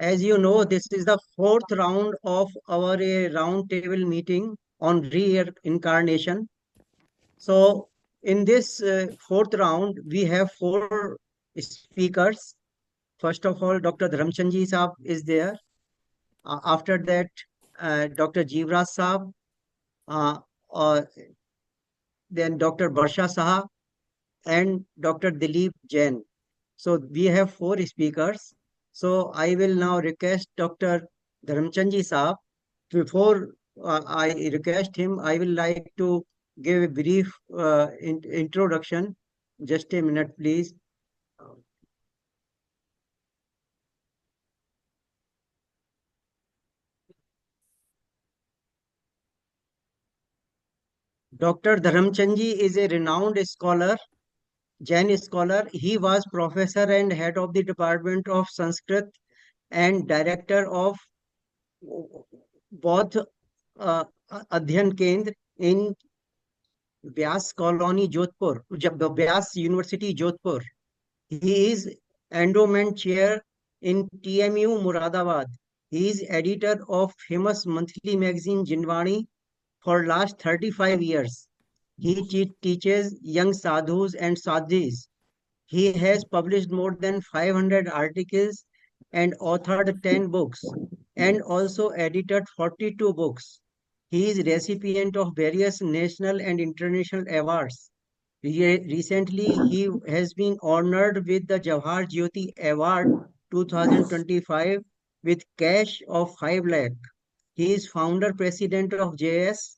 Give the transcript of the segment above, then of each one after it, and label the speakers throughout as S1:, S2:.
S1: As you know, this is the fourth round of our round table meeting on reincarnation. So, in this fourth round, we have four speakers. First of all, Dr. Dharamchandji Saab is there. After that, Dr. Jeevraj Saab, uh, uh, then Dr. Barsha Saha, and Dr. Dilip Jain. So we have four speakers. So I will now request Dr. Dharamchandji Saab. Before I request him, I will like to give a brief introduction. Just a minute, please. Dr. Dharamchandji is a renowned scholar, Jain scholar. He was professor and head of the Department of Sanskrit and director of both अध्ययन केंद्र in Vyas Colony, Jodhpur, Vyas University, Jodhpur. He is endowment chair in TMU, Muradabad. He is editor of famous monthly magazine Jinwani for last 35 years. He teaches young sadhus and sadhis. He has published more than 500 articles and authored 10 books and also edited 42 books. He is recipient of various national and international awards. Recently, he has been honored with the Jawahar Jyoti Award 2025 with cash of 5 lakh. He is founder president of JS.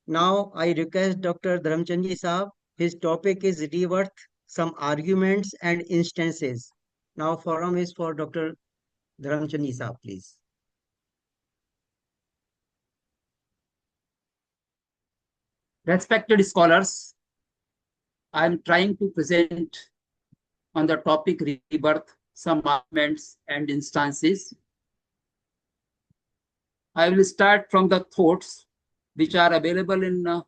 S1: Now I request Dr. Dharamchandji Saab. His topic is rebirth, some arguments and instances. Now forum is for Dr. Dharamchandji Saab, please.
S2: Respected scholars, I am trying to present on the topic rebirth, some arguments and instances. I will start from the thoughts which are available in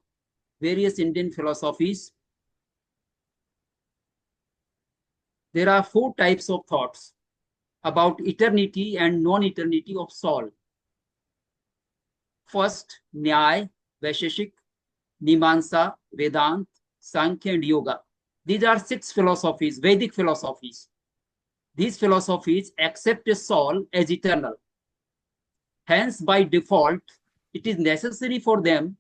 S2: various Indian philosophies. There are four types of thoughts about eternity and non-eternity of soul. First, Nyaya, Vaisheshik, Mimamsa, Vedant, Sankhya, and Yoga. These are 6 philosophies, Vedic philosophies. These philosophies accept a soul as eternal. Hence, by default, it is necessary for them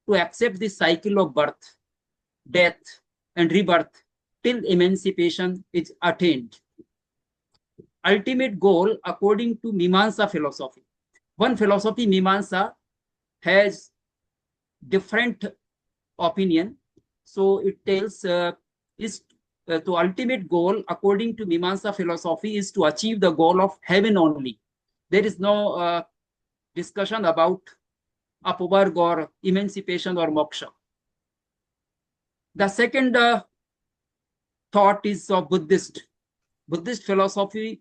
S2: to accept the cycle of birth, death, and rebirth till emancipation is attained. Ultimate goal, according to Mimamsa philosophy. One philosophy, Mimamsa, has different opinion. So it tells the ultimate goal, according to Mimamsa philosophy, is to achieve the goal of heaven only. There is no discussion about Apavarga or emancipation or moksha. The second thought is of Buddhist. Buddhist philosophy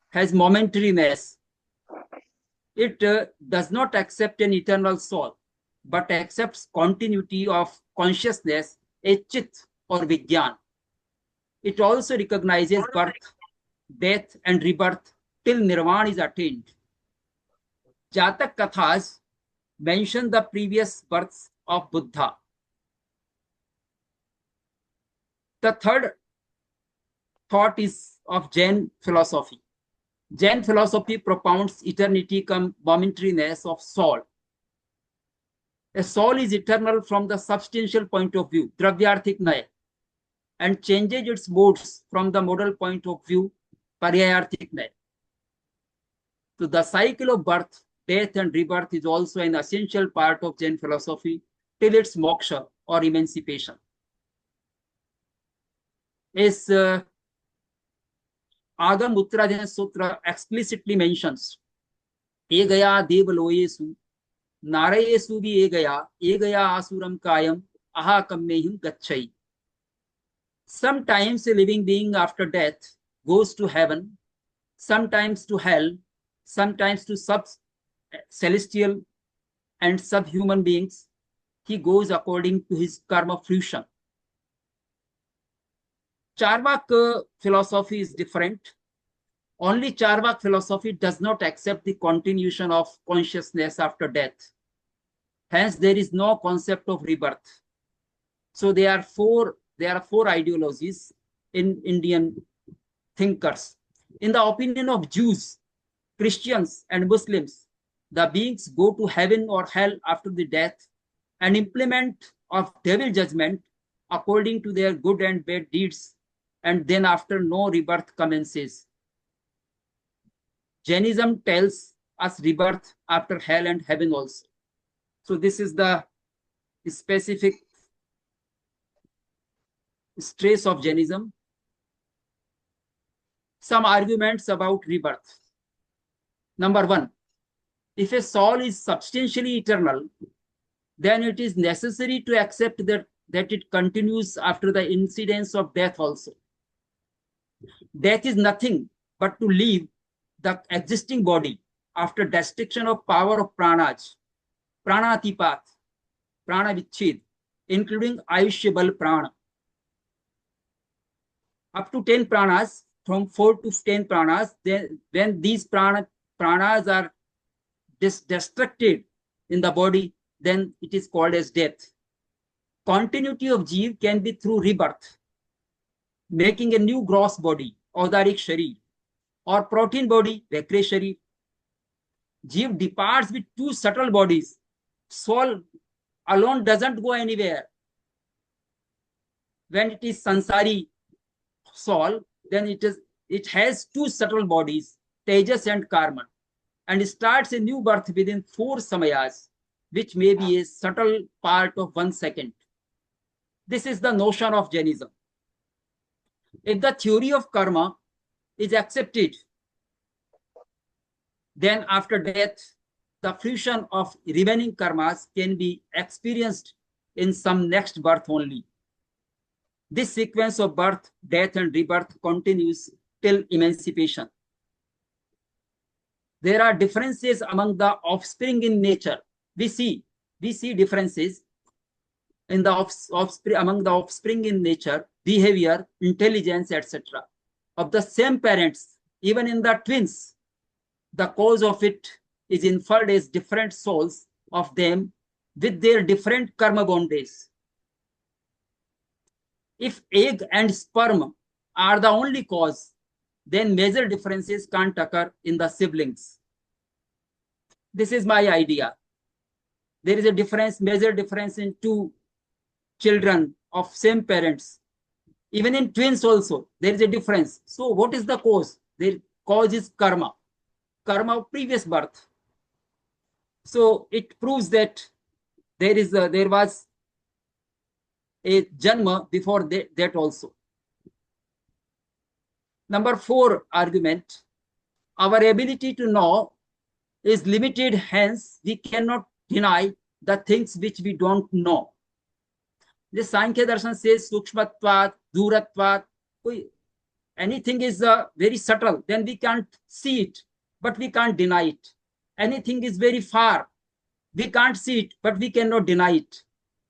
S2: has momentariness. It does not accept an eternal soul, but accepts continuity of consciousness, a chit or vijnan. It also recognizes birth, death, and rebirth till nirvana is attained. Jatak Kathas mention the previous births of Buddha. The third thought is of Jain philosophy. Jain philosophy propounds eternity cum momentariness of soul. A soul is eternal from the substantial point of view, dravyarthik naya, and changes its modes from the modal point of view, paryayarthik naya. So the cycle of birth, death, and rebirth is also an essential part of Jain philosophy till its moksha or emancipation. As Agam Uttarajan Sutra explicitly mentions, Egaya Devaloyesu, Narayesu vi Egaya Asuram Kayam, Aha Kammehim Gachai. Sometimes a living being after death goes to heaven, sometimes to hell, sometimes to celestial and subhuman beings. He goes according to his karma fruition. Charvak philosophy is different. Only Charvak philosophy does not accept the continuation of consciousness after death. Hence, there is no concept of rebirth. So there are four ideologies in Indian thinkers. In the opinion of Jews, Christians, and Muslims, the beings go to heaven or hell after the death and implement of devil judgment according to their good and bad deeds, and then after no rebirth commences. Jainism tells us rebirth after hell and heaven also. So this is the specific trace of Jainism. Some arguments about rebirth. Number one, if a soul is substantially eternal, then it is necessary to accept that it continues after the incidence of death also. Death is nothing but to leave the existing body after destruction of power of pranas, pranatipat, prana vichhed, including ayushyabal prana. Up to 10 pranas, from 4 to 10 pranas, then when these pranas are destructed in the body, then it is called as death. Continuity of Jeev can be through rebirth, making a new gross body, Audarik Sharir, or protein body, Vakre Sharir. Jeev departs with two subtle bodies. Soul alone doesn't go anywhere. When it is Sansari soul, then it has two subtle bodies, Tejas and Karman, and starts a new birth within 4 samayas, which may be a subtle part of 1 second. This is the notion of Jainism. If the theory of karma is accepted, then after death, the fruition of remaining karmas can be experienced in some next birth only. This sequence of birth, death, and rebirth continues till emancipation. There are differences among the offspring in nature. We see differences in the offspring among the offspring in nature, behavior, intelligence, etc. of the same parents, even in the twins. The cause of it is inferred as different souls of them with their different karma bondages. If egg and sperm are the only cause, then major differences can't occur in the siblings. This is my idea. There is a difference, major difference in two children of same parents. Even in twins also, there is a difference. So what is the cause? The cause is karma of previous birth. So it proves that there was a janma before that also. Number 4 argument, our ability to know is limited, hence we cannot deny the things which we don't know. The Sankhya Darshan says Sukshmatvat, Duratvat, anything is very subtle, then we can't see it, but we can't deny it. Anything is very far, we can't see it, but we cannot deny it.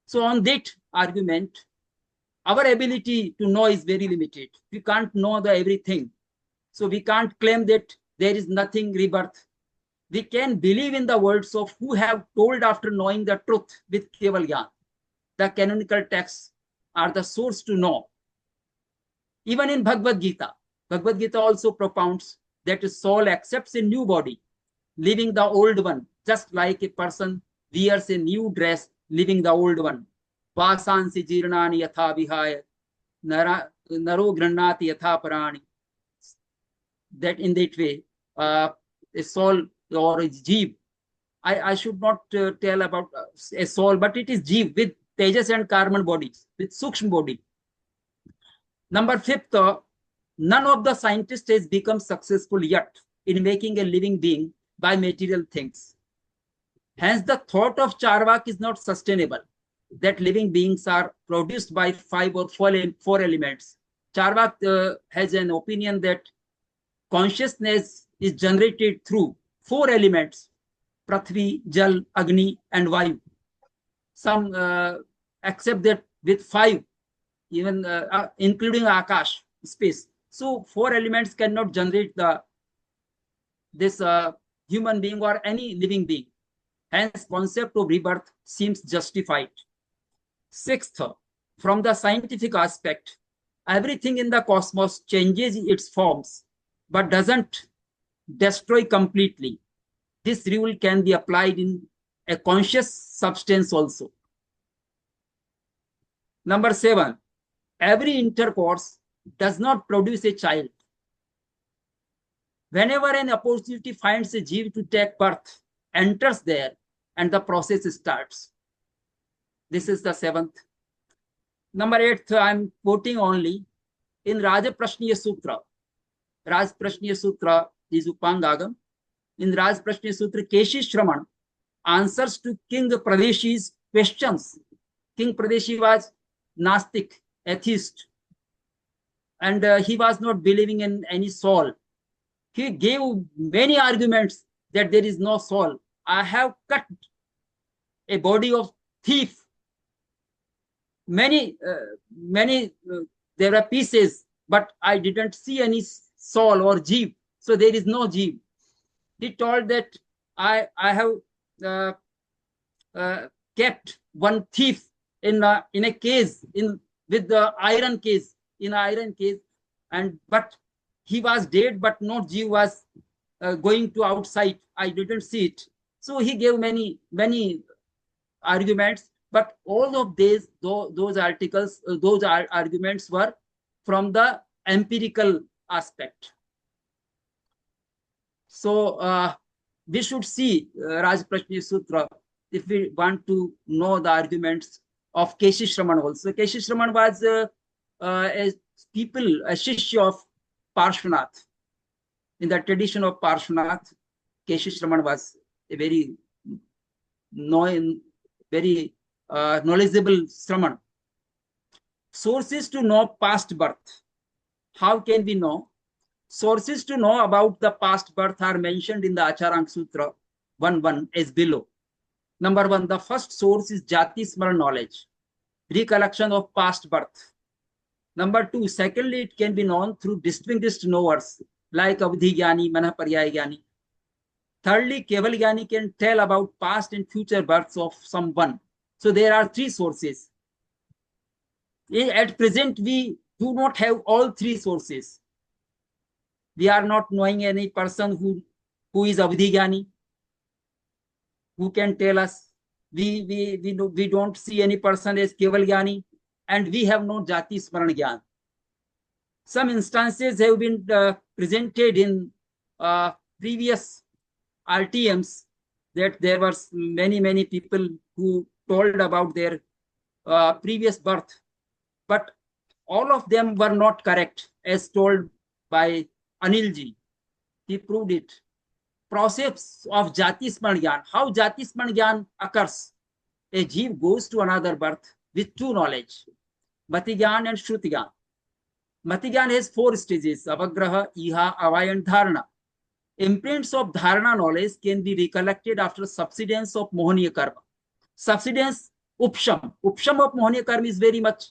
S2: So on that argument, our ability to know is very limited. We can't know everything. So we can't claim that there is nothing rebirth. We can believe in the words of who have told after knowing the truth with Keval Gyan. The canonical texts are the source to know. Even in Bhagavad Gita also propounds that a soul accepts a new body, leaving the old one, just like a person wears a new dress, leaving the old one. Vasansi jirnani yatha vihaya, naro grannati yatha parani. That in that way, a soul or a jeev, I should not tell about a soul, but it is jeev with Tejas and Karman bodies, with Sukshma body. Number 5, none of the scientists has become successful yet in making a living being by material things. Hence, the thought of Charvak is not sustainable, that living beings are produced by 5 or 4 elements. Charvak has an opinion that consciousness is generated through 4 elements, Prithvi, Jal, Agni, and Vayu. Some accept that with 5, even including Akash, space. So 4 elements cannot generate the this human being or any living being. Hence, concept of rebirth seems justified. Sixth, from the scientific aspect, everything in the cosmos changes its forms, but doesn't destroy completely. This rule can be applied in a conscious substance also. Number 7, every intercourse does not produce a child. Whenever an opportunity finds a jeev to take birth, enters there, and the process starts. This is the 7th. Number 8, I am quoting only in Rajaprashniya Sutra. Rajaprashniya Sutra is Upangagam. In Rajaprashniya Sutra, Keshi Shraman answers to King Pradeshi's questions. King Pradeshi was Nastic, atheist, and he was not believing in any soul. He gave many arguments that there is no soul. I have cut a body of thief. Many there are pieces, but I didn't see any soul or jeev. So there is no jeev. He told that I have kept one thief in a case with the iron case, in iron case, but he was dead, but no jeev was going to outside. I didn't see it. So he gave many arguments, but all of those articles, those arguments were from the empirical aspect. So we should see Rajaprashniya Sutra if we want to know the arguments of Keshi Shraman also. Keshi Shraman was a shishya of Parshvanath. In the tradition of Parshvanath, Keshi Shraman was a very knowledgeable Shraman. Sources to know past birth. How can we know? Sources to know about the past birth are mentioned in the Acharang Sutra 1.1 as below. Number 1, the first source is Jati Smara knowledge, recollection of past birth. Number 2, secondly, it can be known through distinguished knowers like Avdhi Gyani, Manaparyaya Gyani. Thirdly, Keval Gyani can tell about past and future births of someone. So there are 3 sources. At present, we do not have all 3 sources. We are not knowing any person who is Avdhi Gyani, who can tell us. We don't see any person as Keval Gyani, and we have no Jati Smaran Gyan. Some instances have been presented in previous RTMs that there were many people who told about their previous birth, but all of them were not correct as told by Anilji. He proved it. Process of Jati Smaran Gyan. How Jati Smaran Gyan occurs? A jeev goes to another birth with 2 knowledge, Mati Gyan and Shruti Gyan. Mati Gyan has 4 stages: Avagraha, Iha, Avay, and Dharana. Imprints of Dharana knowledge can be recollected after subsidence of Mohaniya Karma. Subsidence, Upsham. Upsham of Mohaniya Karma is very much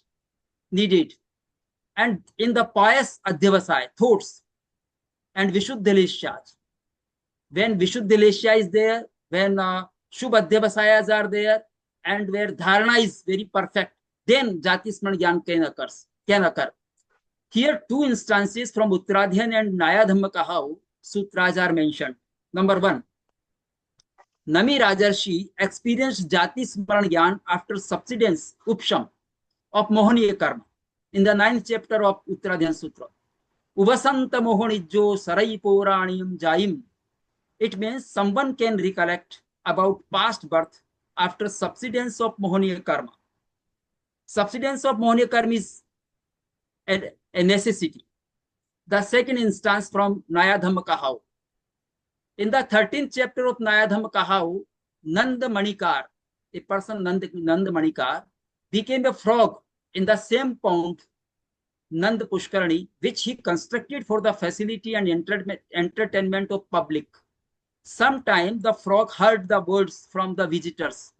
S2: needed. And in the pious Adhyavasaya, thoughts, and Vishuddhaleshya. When Vishuddhaleshya is there, when Shubh Adhyavasayas are there, and where Dharana is very perfect, then Jati Smaran Gyan can occur. Here 2 instances from Uttaradhyan and Naya Dhamma Kahau sutras are mentioned. Number 1, Nami Rajarshi experienced Jati Smaran Gyan after subsidence, Upsham, of Mohaniya Karma in the 9th chapter of Uttaradhyan Sutra. Uvasanta Mohanijo Sarai Puraniyam Jaim. It means someone can recollect about past birth after subsidence of Mohaniya Karma. Subsidence of Mohaniya Karma is a necessity. The second instance from Naya Dhamma Kahau. In the 13th chapter of Naya Dhamma Kahau, Nand Manikar, a person Nand Manikar, became a frog in the same pond, Nand Pushkarani, which he constructed for the facility and entertainment of public. Sometime the frog heard the words from the visitors.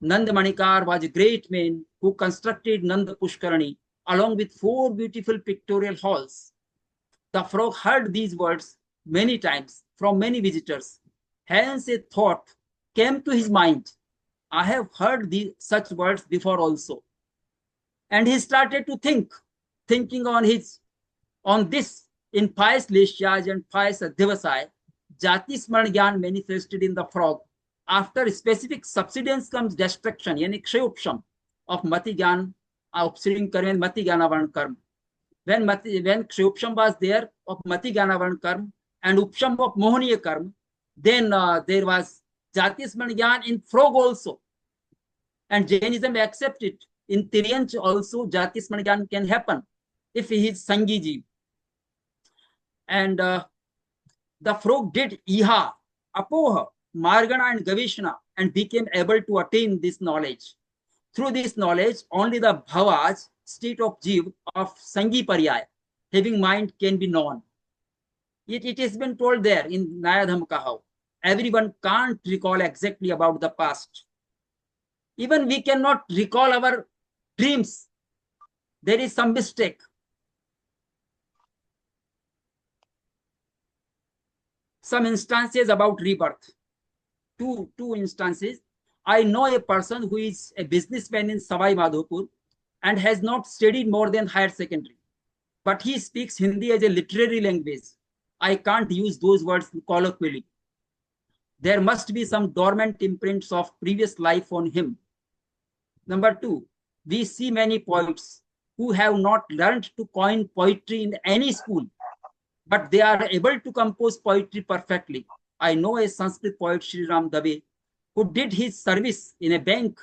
S2: Nand Manikar was a great man who constructed Nand Pushkarani along with 4 beautiful pictorial halls. The frog heard these words many times from many visitors. Hence a thought came to his mind. I have heard such words before also. And he started to thinking on this in pious Leshyas and pious Adhyavasai, Jati Smaran Gyan manifested in the frog. After specific subsidence comes destruction, yani Kshayupsham of Mati Gyan, upstream karma and Mati Gyanavarn karma. When Kshayupsham was there of Mati Gyanavarn karma and Upsham of Mohaniya karma, then there was Jati Smaran Gyan in frog also. And Jainism accept it. In Tiryanch also Jati Smaran Gyan can happen if he is Sangi Jeev. And the frog did Iha, Apoha, Margana and Gavishna and became able to attain this knowledge. Through this knowledge, only the bhavas, state of Jeev, of Sangi Paryaya, having mind can be known. It has been told there in Nayadham Kahau. Everyone can't recall exactly about the past. Even we cannot recall our dreams. There is some mistake. Some instances about rebirth. Two instances. I know a person who is a businessman in Savai Madhopur and has not studied more than higher secondary. But he speaks Hindi as a literary language. I can't use those words colloquially. There must be some dormant imprints of previous life on him. Number two, we see many poets who have not learned to coin poetry in any school, but they are able to compose poetry perfectly. I know a Sanskrit poet, Sri Ram Dave, who did his service in a bank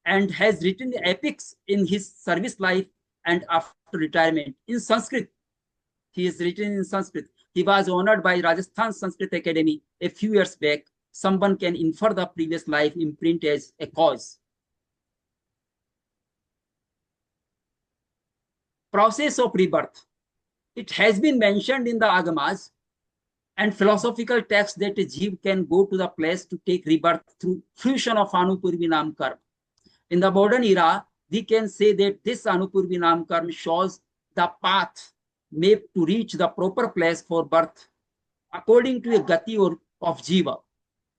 S2: and has written epics in his service life and after retirement in Sanskrit. He is written in Sanskrit. He was honored by Rajasthan Sanskrit Academy a few years back. Someone can infer the previous life imprint as a cause. Process of rebirth. It has been mentioned in the Agamas and philosophical texts that a Jeev can go to the place to take rebirth through fruition of Anupurvi Nam Karma. In the modern era, we can say that this Anupurvi Nam Karma shows the path made to reach the proper place for birth according to a gati of Jiva.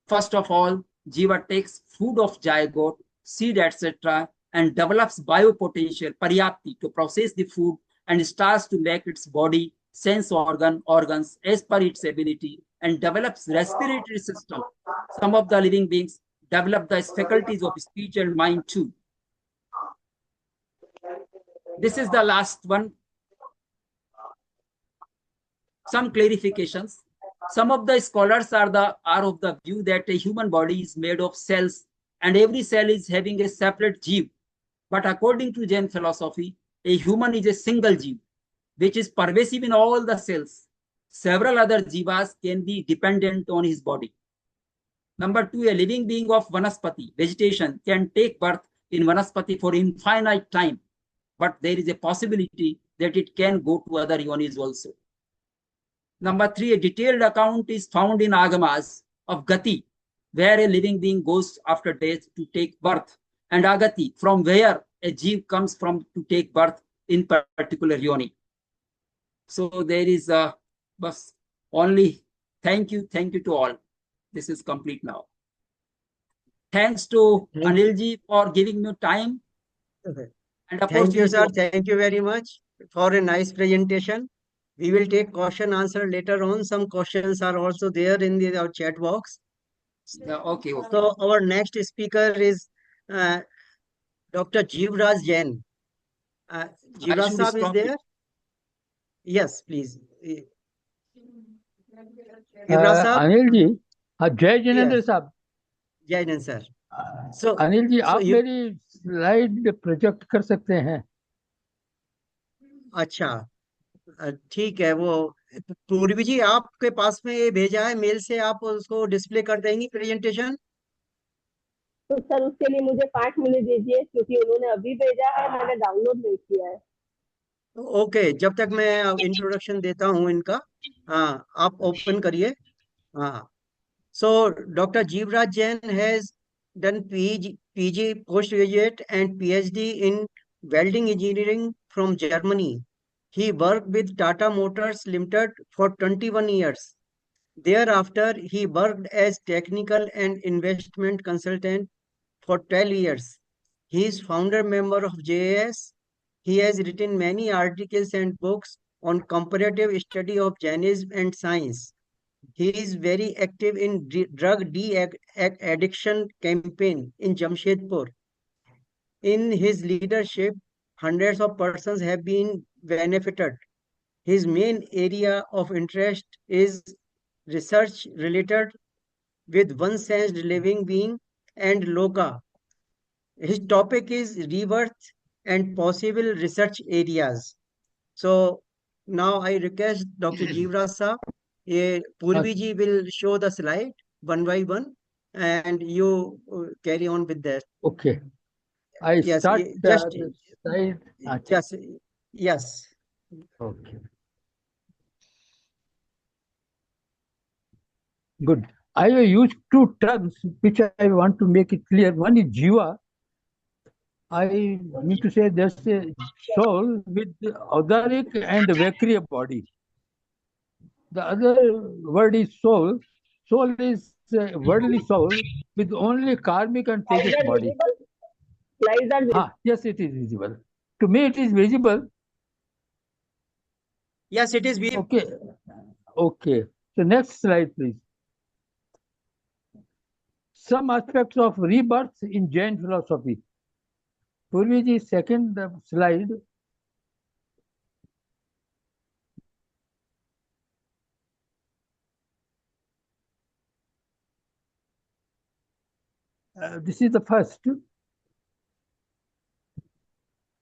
S2: First of all, Jiva takes food of zygote, seed, etc., and develops biopotential, paryapti, to process the food and starts to make its body, sense organs as per its ability and develops respiratory system. Some of the living beings develop the faculties of speech and mind too. This is the last one. Some clarifications. Some of the scholars are of the view that a human body is made of cells and every cell is having a separate Jeev. But according to Jain philosophy, a human is a single Jeev, which is pervasive in all the cells. Several other Jivas can be dependent on his body. Number two, a living being of Vanaspati, vegetation, can take birth in Vanaspati for infinite time, but there is a possibility that it can go to other yonis also. Number three, a detailed account is found in Agamas of Gati, where a living being goes after death to take birth, and Agati, from where a Jeev comes from to take birth in particular yoni. So there is bus only. Thank you to all. This is complete now. Thanks to Anilji for giving me time.
S1: Okay.
S2: And
S1: Thank you, sir. Thank you very much for a nice presentation. We will take question answer later on. Some questions are also there in our chat box.
S2: Okay.
S1: So our next speaker is Dr. Jivraj Jain. Jivraj Saab is there? Yes, please. Jivraj Saab?
S3: Anil ji, हाँ, जय जिनेंद्र साहब।
S1: जय Jinendra sir. So
S3: Anil ji, आप मेरी slide project कर सकते हैं?
S1: अच्छा, ठीक है। वो पूर्वी जी आपके पास में ये भेजा है मेल से, आप उसको डिस्प्ले कर देंगी प्रेजेंटेशन?
S4: तो सर उसके लिए मुझे 5 मिनट दीजिए, क्योंकि उन्होंने अभी भेजा है, मैंने डाउनलोड नहीं किया है।
S1: ओके, जब तक मैं इंट्रोडक्शन देता हूँ इनका। हाँ, आप ओपन करिए। हाँ, so doctor Jeevraj Jain has done PG post graduate and PhD in welding engineering from Germany. He worked with Tata Motors Limited for 21 years. Thereafter, he worked as technical and investment consultant for 12 years. He is founder member of JAS. He has written many articles and books on comparative study of Jainism and science. He is very active in drug de-addiction campaign in Jamshedpur. In his leadership, hundreds of persons have been benefited. His main area of interest is research related with one-sensed living being and Loka. His topic is rebirth and possible research areas. So now I request Dr. Jivraj Saab,
S3: Uh,
S1: Purvi ji will show the slide one by one and you carry on with that.
S3: okay. I
S1: Yes,
S3: start
S1: just,
S3: the slide. Acha.
S1: just, yes.
S3: Okay. Good. I have used two terms which I want to make it clear. One is jiva. I mean to say there's a soul with the audaric and vakriya body. The other word is soul. Soul is worldly soul with only karmic and
S4: Slides
S3: tejas
S4: are
S3: body.
S4: visible. Slides are visible.
S3: Yes, it is visible. To me, it is visible.
S1: Yes, it is.
S3: Okay. Okay. So next slide, please. Some aspects of rebirth in Jain philosophy. Purvi second slide. This is the first.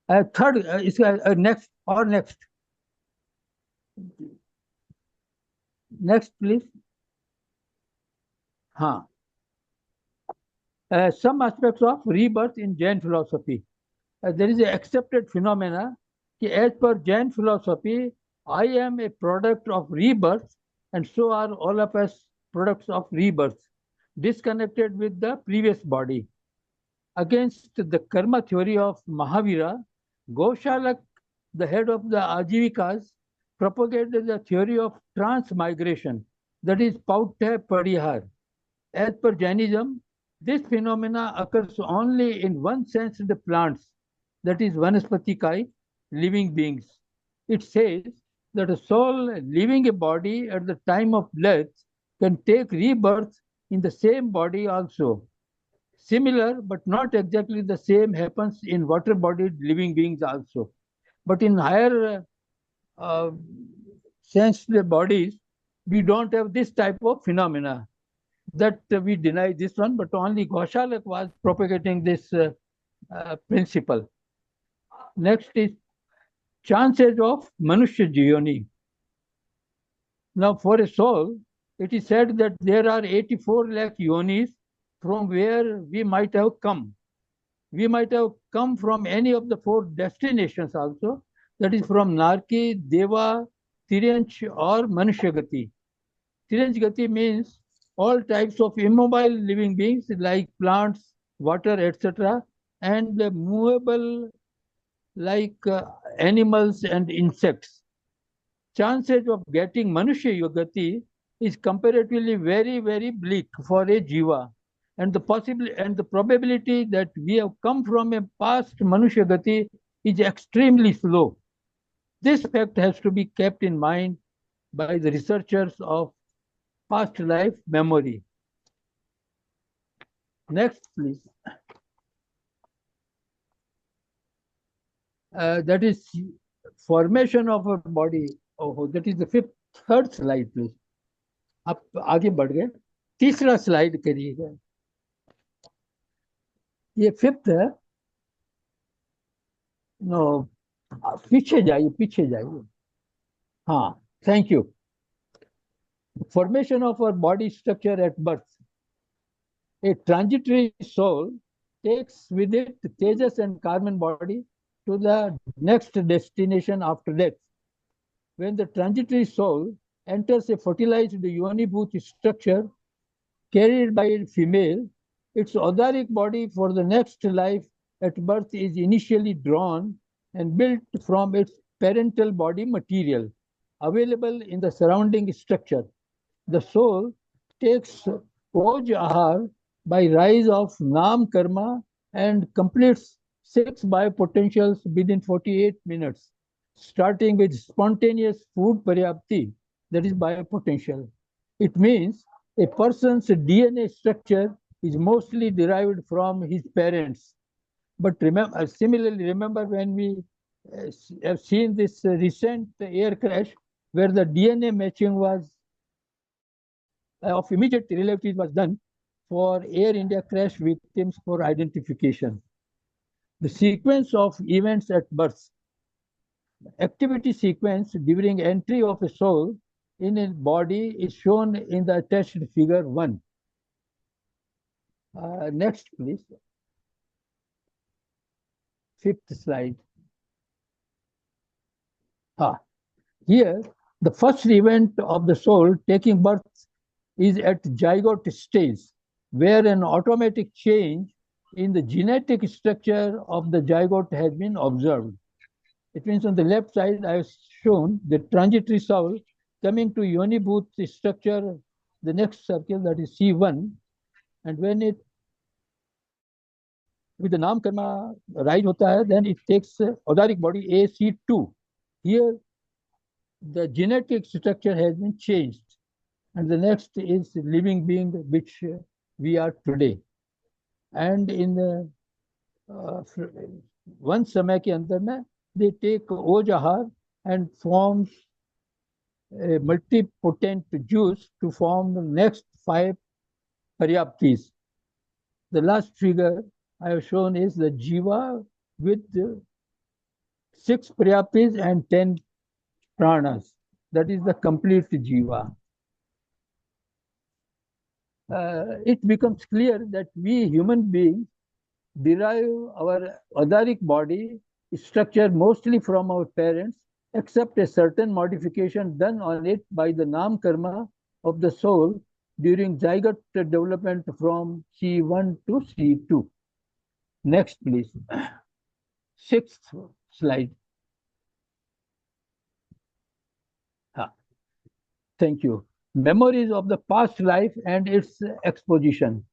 S3: Third is next or next. Next, please. Huh. Some aspects of rebirth in Jain philosophy. There is an accepted phenomena. As per Jain philosophy, I am a product of rebirth, and so are all of us products of rebirth, disconnected with the previous body. Against the karma theory of Mahavira, Goshalak, the head of the Ajivikas, propagated the theory of transmigration, that is Pautya Parihar. As per Jainism, this phenomena occurs only in one sense in the plants, that is Vanaspatikai, living beings. It says that a soul leaving a body at the time of death can take rebirth in the same body also. Similar, but not exactly the same, happens in water-bodied living beings also. But in higher sensed bodies, we don't have this type of phenomena. That we deny this one, but only Goshalak was propagating this principle. Next is chances of Manushya Jiyoni. Now, for a soul, it is said that there are 84 lakh yonis from where we might have come. We might have come from any of the four destinations also, that is from Narki, Deva, Tiranch or Manushyagati. Tiranch Gati means all types of immobile living beings like plants, water, etc., and the movable like animals and insects. Chances of getting Manushya Yogati is comparatively very, very bleak for a jiva. And the probability that we have come from a past Manushya Gati is extremely slow. This fact has to be kept in mind by the researchers of past life memory. Next, please. That is formation of a body. Oh, that is the third slide, please. आप आगे बढ़ गए. तीसरा slide करिएगा. ये fifth है. No, पीछे जाइए. हाँ, thank you. Formation of our body structure at birth. A transitory soul takes with it Tejas and Karman body to the next destination after death. When the transitory soul enters a fertilized Yonibhuti structure carried by a female, its audaric body for the next life at birth is initially drawn and built from its parental body material available in the surrounding structure. the soul takes Oj Ahar by rise of Nam Karma and completes 6 biopotentials within 48 minutes, starting with spontaneous food paryapti, that is biopotential. It means a person's DNA structure is mostly derived from his parents. But remember, similarly, remember when we have seen this recent air crash where the DNA matching was of immediate relatives was done for Air India crash victims for identification. The sequence of events at birth, activity sequence during entry of a soul in a body is shown in the attached figure 1. Next, please. 5th slide. Here, the first event of the soul taking birth is at zygote stage, where an automatic change in the genetic structure of the zygote has been observed. It means on the left side, I have shown the transitory soul coming to Yonibhut structure, the next circle, that is C1, and when it with the Nam Karma rise hota hai, then it takes Audaric body AC2. Here, the genetic structure has been changed. And the next is living being, which we are today. And in the one समय के अंदर में, they take Ojahar and forms a multipotent juice to form the next 5 paryaptis. The last figure I have shown is the Jiva with 6 paryaptis and 10 pranas. That is the complete Jiva. It becomes clear that we human beings derive our Adaric body structure mostly from our parents, except a certain modification done on it by the Nam Karma of the soul during zygote development from C1 to C2. Next, please. 6th slide. Thank you. Memories of the past life and its exposition.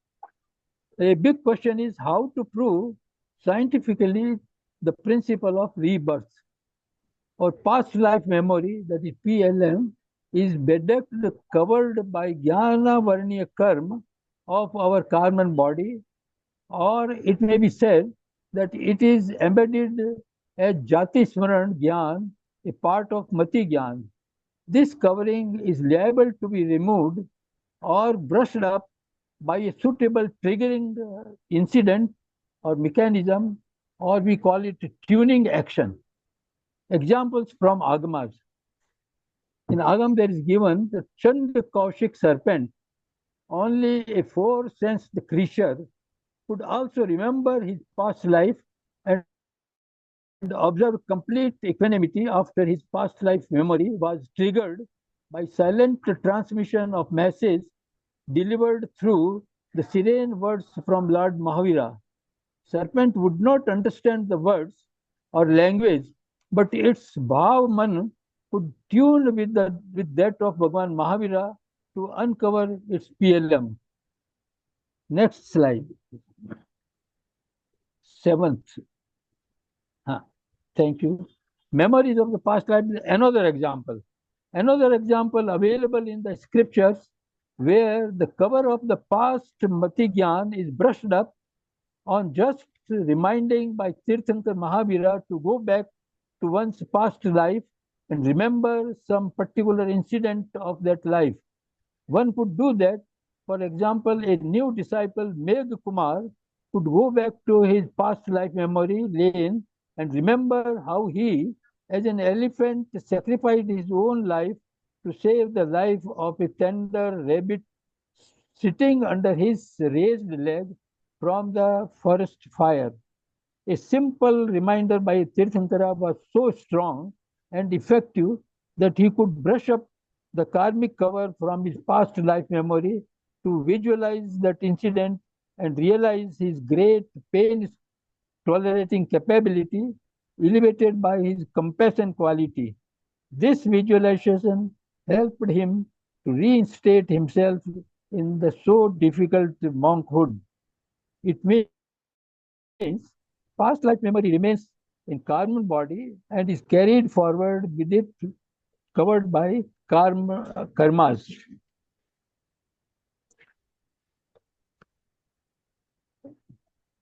S3: A big question is how to prove scientifically the principle of rebirth. Or past life memory, that is PLM, is bedecked, covered by Jnana Varniya Karma of our karman body, or it may be said that it is embedded as Jati Smaran Gyan, a part of Mati Gyan. This covering is liable to be removed or brushed up by a suitable triggering incident or mechanism, or we call it tuning action. Examples from Agamas. In Agam, there is given the Chand Kaushik serpent, only a 4-sensed creature, could also remember his past life and observe complete equanimity after his past life memory was triggered by silent transmission of messages delivered through the serene words from Lord Mahavira. Serpent would not understand the words or language, but its bhav man could tune with that of Bhagwan Mahavira to uncover its PLM. Next slide. 7th. Thank you. Memories of the past life is another example. Another example available in the scriptures where the cover of the past Mati Gyan is brushed up on just reminding by Tirthankar Mahavira to go back to one's past life and remember some particular incident of that life. One could do that. For example, a new disciple, Megh Kumar, could go back to his past life memory lane and remember how he, as an elephant, sacrificed his own life to save the life of a tender rabbit sitting under his raised leg from the forest fire. A simple reminder by Tirthankara was so strong and effective that he could brush up the karmic cover from his past life memory to visualize that incident and realize his great pain tolerating capability elevated by his compassion quality. This visualization helped him to reinstate himself in the so difficult monkhood. It means past life memory remains in karman body and is carried forward with it covered by karmas.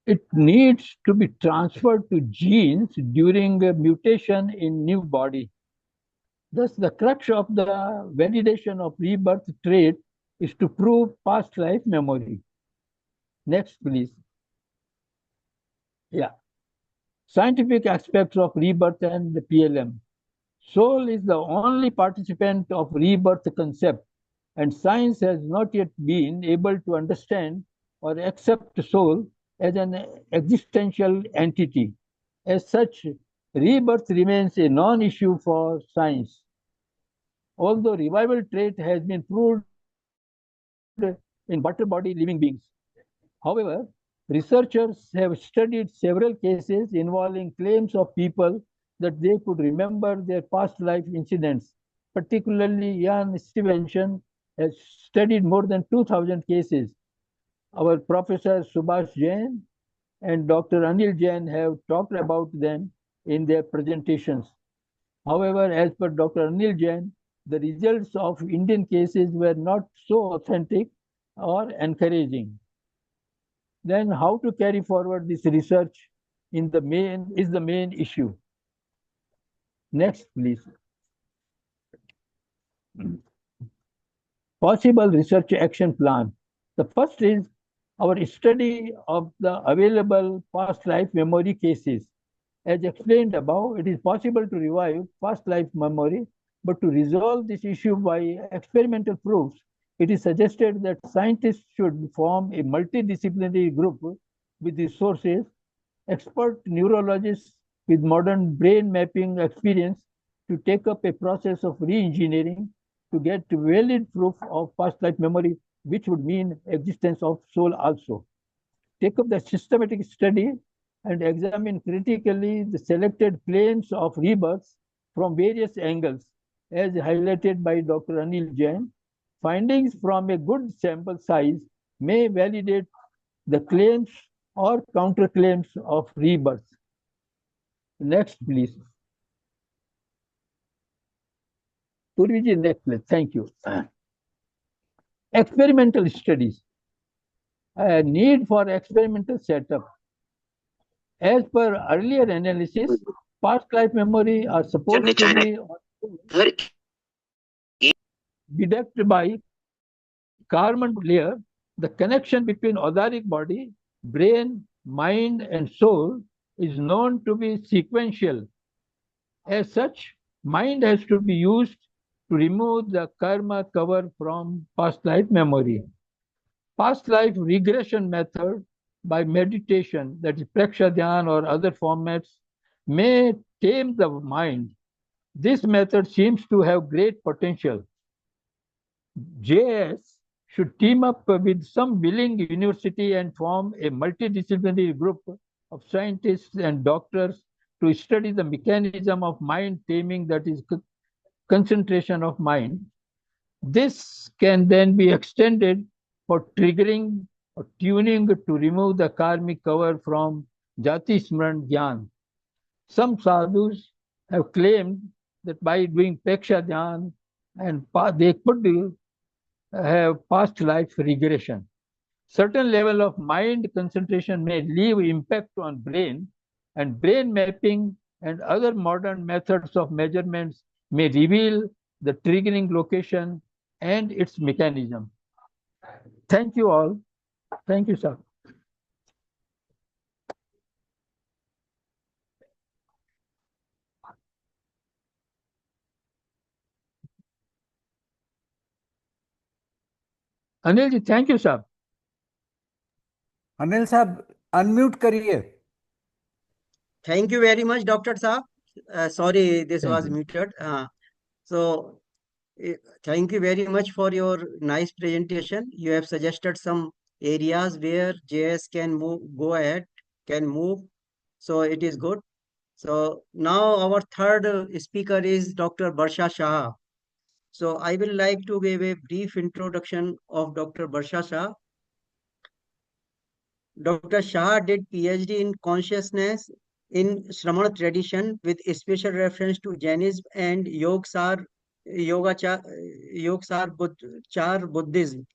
S3: It needs to be transferred to genes during a mutation in new body. Thus, the crux of the validation of rebirth trait is to prove past life memory. Next, please. Yeah. Scientific aspects of rebirth and the PLM. Soul is the only participant of rebirth concept, and science has not yet been able to understand or accept soul as an existential entity. As such, rebirth remains a non-issue for science. Although revival trait has been proved in water body living beings. However, researchers have studied several cases involving claims of people that they could remember their past life incidents. Particularly, Jan Stevenson has studied more than 2,000 cases. Our Professor Subhash Jain and Dr. Anil Jain have talked about them in their presentations. However, as per Dr. Anil Jain, the results of Indian cases were not so authentic or encouraging. Then how to carry forward this research is the main issue. Next, please. Possible research action plan. The first is our study of the available past life memory cases. As explained above, it is possible to revive past life memory, but to resolve this issue by experimental proofs, it is suggested that scientists should form a multidisciplinary group with resources, expert neurologists with modern brain mapping experience to take up a process of re-engineering to get valid proof of past life memory, which would mean existence of soul also. Take up the systematic study and examine critically the selected claims of rebirths from various angles, as highlighted by Dr. Anil Jain. Findings from a good sample size may validate the claims or counterclaims of rebirth. Next, please. Purviji, next, please. Thank you. Experimental studies. A need for experimental setup. As per earlier analysis, past life memory are supposed to be deducted by carbon layer. The connection between odoric body, brain, mind, and soul is known to be sequential. As such, mind has to be used to remove the karma cover from past life memory. Past life regression method by meditation, that is Praksha Dhyan or other formats, may tame the mind. This method seems to have great potential. JS should team up with some willing university and form a multidisciplinary group of scientists and doctors to study the mechanism of mind taming, that is concentration of mind. This can then be extended for triggering or tuning to remove the karmic cover from Jati Smran Gyan. Some sadhus have claimed that by doing Peksha Dhyan and they could have past life regression. Certain level of mind concentration may leave impact on brain, and brain mapping and other modern methods of measurements may reveal the triggering location and its mechanism. Thank you all. Thank you, sir. Anil ji, thank you साहब.
S5: अनिल साहब unmute करिए.
S1: Thank you very much, Dr. Saab. Sorry, this
S3: Thank
S1: was
S3: you.
S1: muted. So, thank you very much for your nice presentation. You have suggested some areas where JS can move, go ahead, can move. So, it is good. So, now our third speaker is Dr. Barsha Shah. So I will like to give a brief introduction of Dr. Barsha Shah. Dr. Shah did PhD in consciousness in Shramana tradition with a special reference to Jainism and Yogacar Buddhism.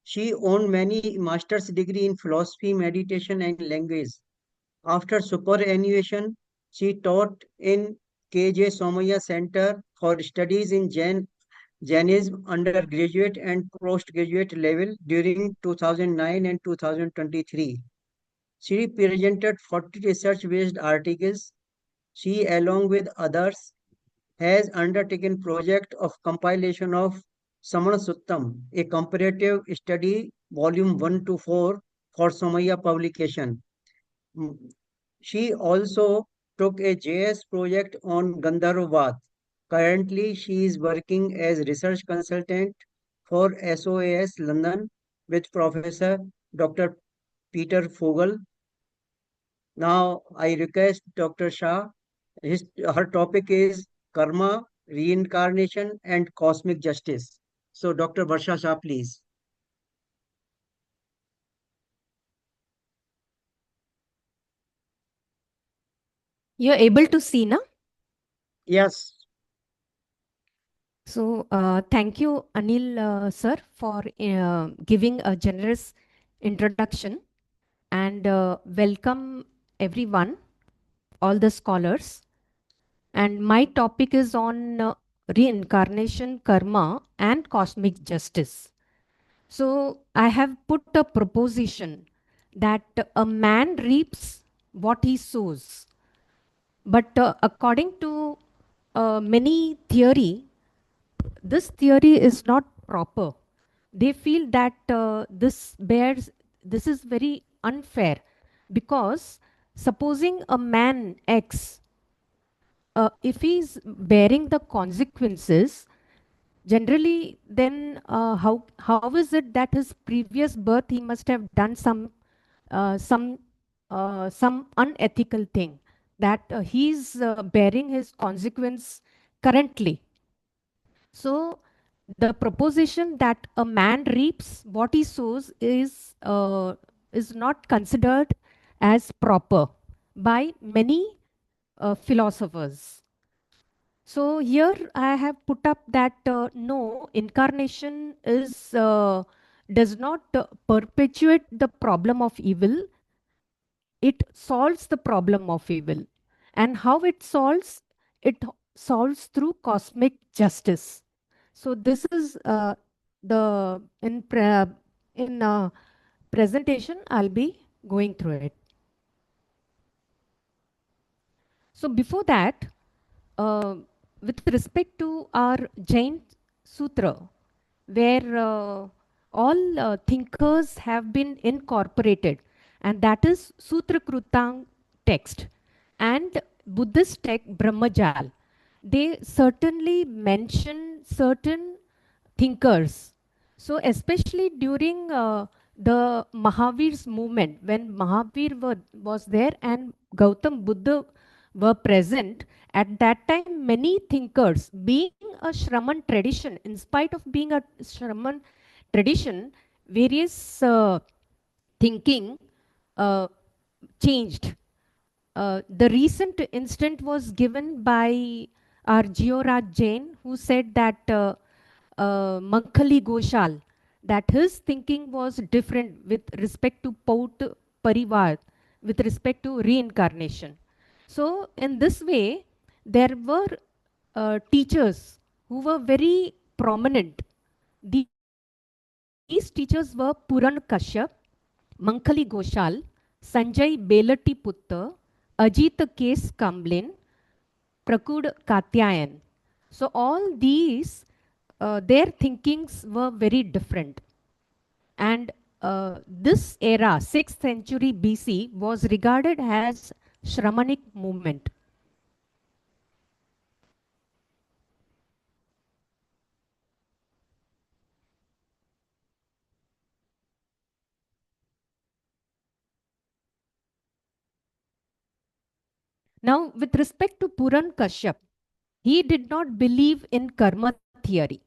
S1: She owned many master's degree in philosophy, meditation, and language. After superannuation, she taught in K.J. Somaya Center for Studies in Jainism undergraduate and postgraduate level during 2009 and 2023. She presented 40 research-based articles. She, along with others, has undertaken project of compilation of Samana Suttam, a comparative study, volume 1 to 4 for Somaya publication. Mm, She also took a JS project on Gandharvad. Currently, she is working as research consultant for SOAS London with Professor Dr. Peter Fogel. Now, I request Dr. Shah. Her topic is karma, reincarnation, and cosmic justice. So, Dr. Barsha Shah, please.
S6: You're able to see, na?
S1: Yes.
S6: So, thank you, Anil sir, for giving a generous introduction and welcome everyone, all the scholars. And my topic is on reincarnation, karma, and cosmic justice. So, I have put a proposition that a man reaps what he sows. But according to many theory, this theory is not proper. They feel that this is very unfair because supposing a man X, if he's bearing the consequences, generally then how is it that his previous birth he must have done uh, some some unethical thing that he's bearing his consequence currently. So the proposition that a man reaps what he sows is not considered as proper by many philosophers. So here I have put up that no, incarnation is does not perpetuate the problem of evil. It solves the problem of evil, and how it solves? It solves through cosmic justice. So this is the in presentation I'll be going through it. So before that, uh, with respect to our Jain Sutra, where all thinkers have been incorporated, and that is Sutra Krutang text and Buddhist text Brahmajal. They certainly mention certain thinkers. So especially during the Mahavir's movement, when was there and Gautam Buddha were present, at that time many thinkers, being a Shraman tradition, in spite of being a Shraman tradition, various thinking uh, changed. The recent instant was given by our Georaj Jain, who said that Mankhali Goshal, that his thinking was different with respect to Paut Parivar, with respect to reincarnation. So, in this way, there were teachers who were very prominent. These teachers were Puran Kashyap, Mankhali Goshal, Sanjay Belati Putta, Ajit Kes Kamblin, Prakud Katyayan. So all these, their thinkings were very different. And this era, 6th century BC, was regarded as Shramanic movement. Now, with respect to Puran Kashyap, he did not believe in karma theory.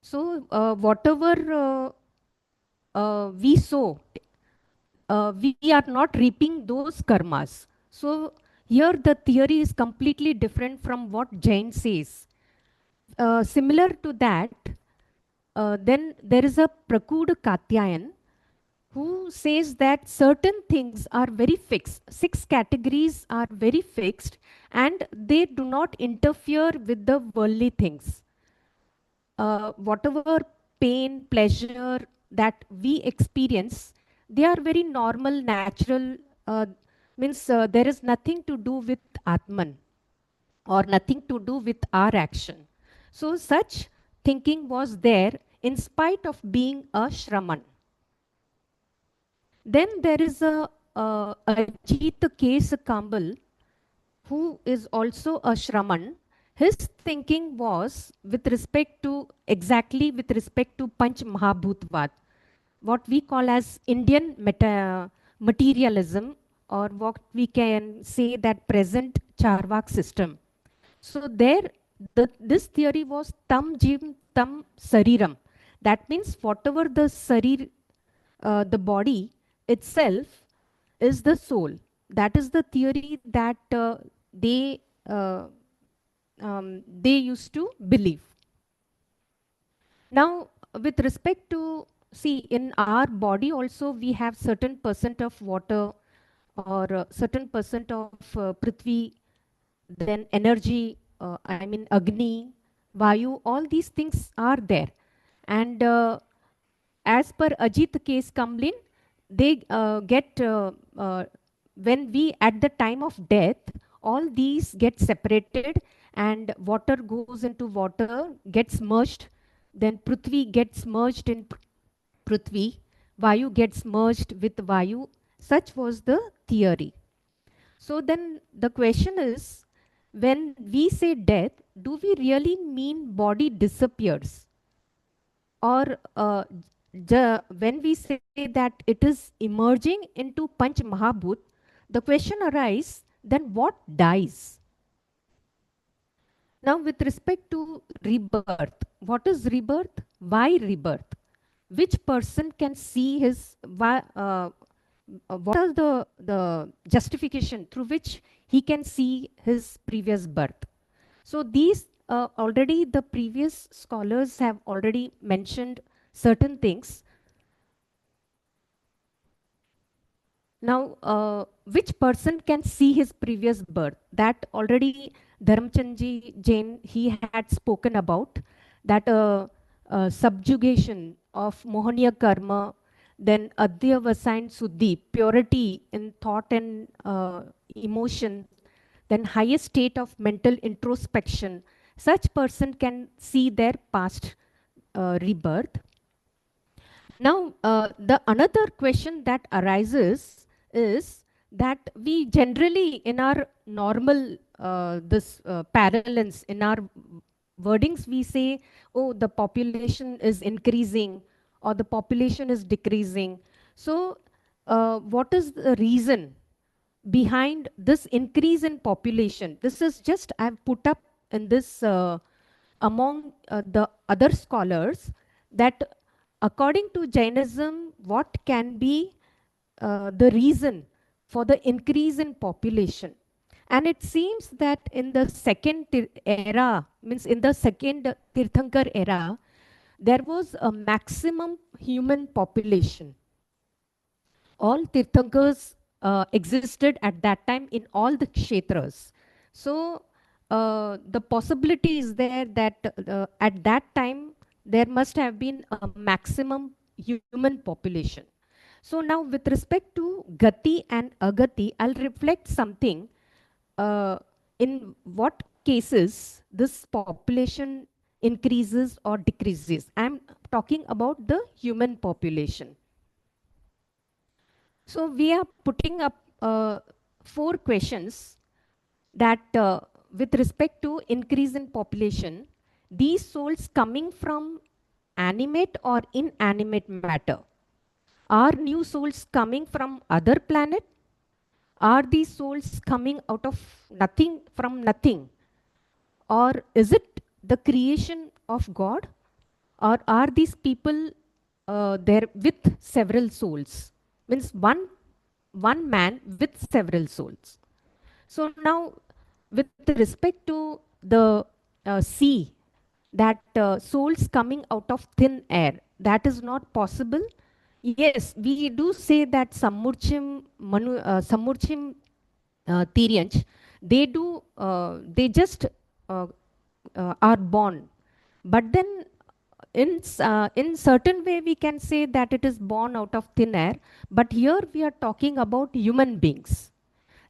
S6: So whatever we sow, we are not reaping those karmas. So here the theory is completely different from what Jain says. Similar to that, then there is a Prakud Katyayan who says that certain things are very fixed. 6 categories are very fixed and they do not interfere with the worldly things. Whatever pain, pleasure that we experience, they are very normal, natural, means there is nothing to do with Atman or nothing to do with our action. So such thinking was there in spite of being a Shraman. Then there is a Ajit Kes Kambal, who is also a Shraman. His thinking was with respect to, exactly with respect to Panch Mahabhutvad, what we call as Indian materialism, or what we can say that present Charvak system. So there, this theory was tam jim tam sariram. That means whatever the sarir, the body itself is the soul. That is the theory that uh, they used to believe. Now, with respect to, see, in our body also we have certain percent of water or certain percent of prithvi, then energy, I mean Agni, Vayu, all these things are there. And as per Ajit case Kamlin, they get, when we at the time of death, all these get separated and water goes into water, gets merged, then Prithvi gets merged in Prithvi, Vayu gets merged with Vayu. Such was the theory. So then the question is, when we say death, do we really mean body disappears? Or when we say that it is emerging into Panch Mahabhut, the question arises, then what dies? Now, with respect to rebirth, what is rebirth? Why rebirth? Which person can see his, what are the justification through which he can see his previous birth? So these already the previous scholars have already mentioned certain things. Now, which person can see his previous birth? That already Dharamchandji Jain, he had spoken about, that subjugation of Mohaniya karma, then Adhyavasayana Suddhi, purity in thought and emotion, then highest state of mental introspection. Such person can see their past rebirth. Now, the another question that arises is that we generally, in our normal this parlance, in our wordings, we say, "Oh, the population is increasing," or "the population is decreasing." So, what is the reason behind this increase in population? This is just I've put up in this among the other scholars, that according to Jainism, what can be the reason for the increase in population? And it seems that in the second era, means in the second Tirthankar era, there was a maximum human population. All Tirthankars existed at that time in all the kshetras. So the possibility is there that at that time there must have been a maximum human population. So now with respect to Gati and Agati, I'll reflect something. In what cases this population increases or decreases? I'm talking about the human population. So we are putting up 4 questions that with respect to increase in population, these souls coming from animate or inanimate matter? Are new souls coming from other planet? Are these souls coming out of nothing, from nothing? Or is it the creation of God, or are these people there with several souls? Means one man with several souls. So now, with respect to the sea, that souls coming out of thin air, that is not possible. Yes, we do say that Samurchim Tiryanch, they just uh, are born. But then in certain way we can say that it is born out of thin air, but here we are talking about human beings.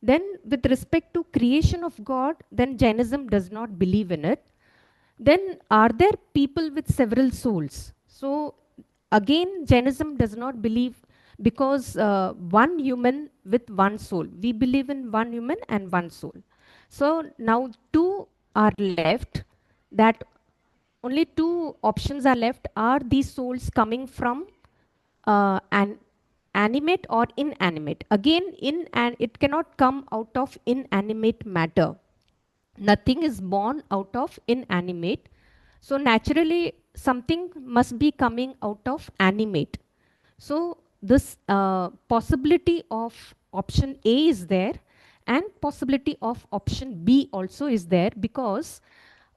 S6: Then with respect to creation of God, then Jainism does not believe in it. Then are there people with several souls? So again, Jainism does not believe, because one human with one soul. We believe in one human and one soul. So now two are left, that only two options are left. Are these souls coming from an animate or inanimate? Again, and it cannot come out of inanimate matter. Nothing is born out of inanimate. So naturally, something must be coming out of animate. So this possibility of option A is there, and possibility of option B also is there, because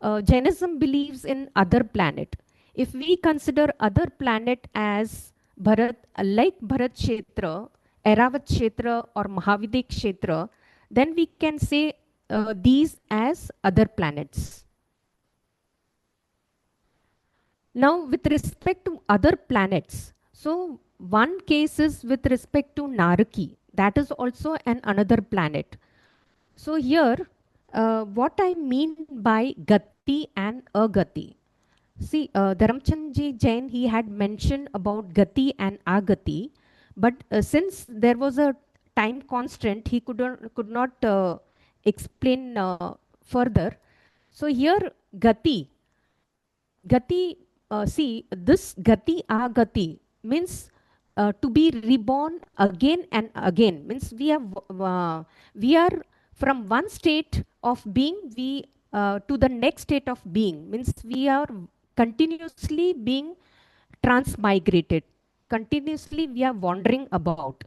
S6: Jainism believes in other planet. If we consider other planet as Bharat, like Bharat Kshetra, Airavat Kshetra or Mahavidya Kshetra, then we can say these as other planets. Now, with respect to other planets, so one case is with respect to Naraki, that is also another planet. So here, what I mean by Gati and Agati. See, Dharamchandji Jain, he had mentioned about Gati and Agati, but since there was a time constraint, he could not explain further. So here, Gati, see, this Gati Agati means to be reborn again and again. Means we are from one state of being to the next state of being. Means we are continuously being transmigrated. Continuously we are wandering about.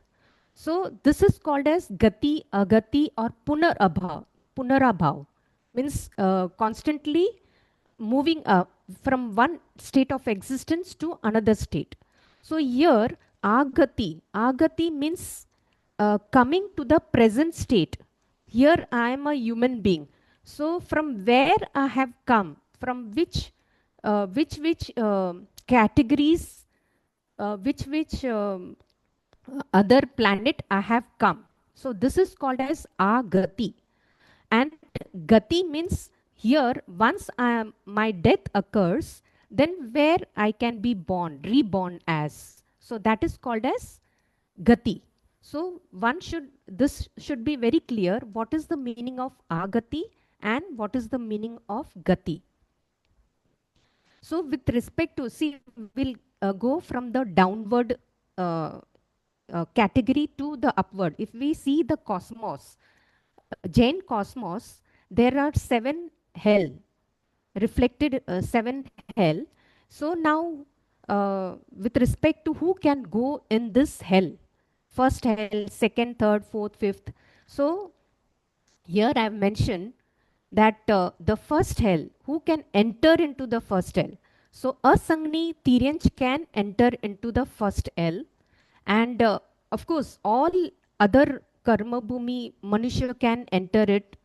S6: So this is called as Gati, Agati or Punarabhav. Punarabhav means constantly moving up from one state of existence to another state. So here, agati means coming to the present state. Here I am a human being. So from where I have come, from which categories, which other planet I have come. So this is called as agati. And gati means here, once my death occurs, then where I can be born, reborn as. So that is called as gati. So this should be very clear, what is the meaning of agati and what is the meaning of gati. So with respect to, see, we'll go from the downward category to the upward. If we see the cosmos, Jain cosmos, there are 7 hell, reflected 7 hell. So now, with respect to who can go in this hell, first hell, second, third, fourth, fifth. So here I have mentioned that the first hell, who can enter into the first hell? So Asangni Tiryanch can enter into the first hell, and of course all other karma bhumi Manushya can enter it.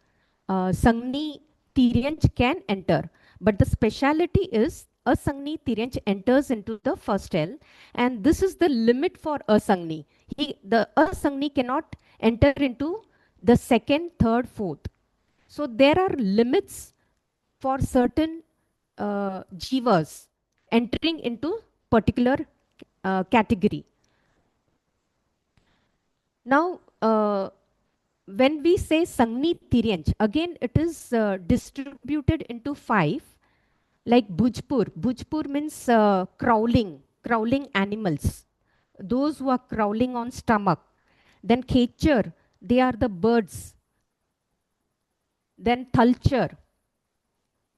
S6: Sangni Tiryanch can enter, but the speciality is Asangni Tiryanch enters into the first hell, and this is the limit for Asangni. The Asangni cannot enter into the second, third, fourth. So there are limits for certain jivas entering into particular category. Now, when we say Sangni Tiryanch, again it is distributed into 5, like Bhujpur. Bhujpur means crawling animals, those who are crawling on stomach. Then Khechar, they are the birds. Then Thalchar,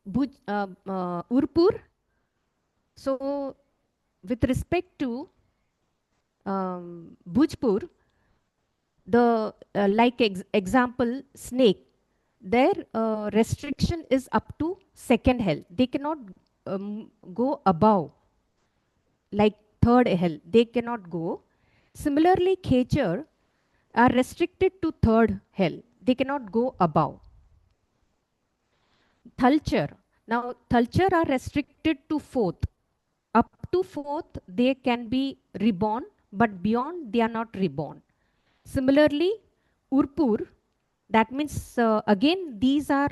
S6: Urpur. So with respect to Bhujpur, the like example snake, their restriction is up to second hell. They cannot go above, like third hell. They cannot go. Similarly, Khechar are restricted to third hell. They cannot go above. Thalchar. Now, Thalchar are restricted to fourth. Up to fourth, they can be reborn, but beyond, they are not reborn. Similarly, Urpur, that means again, these are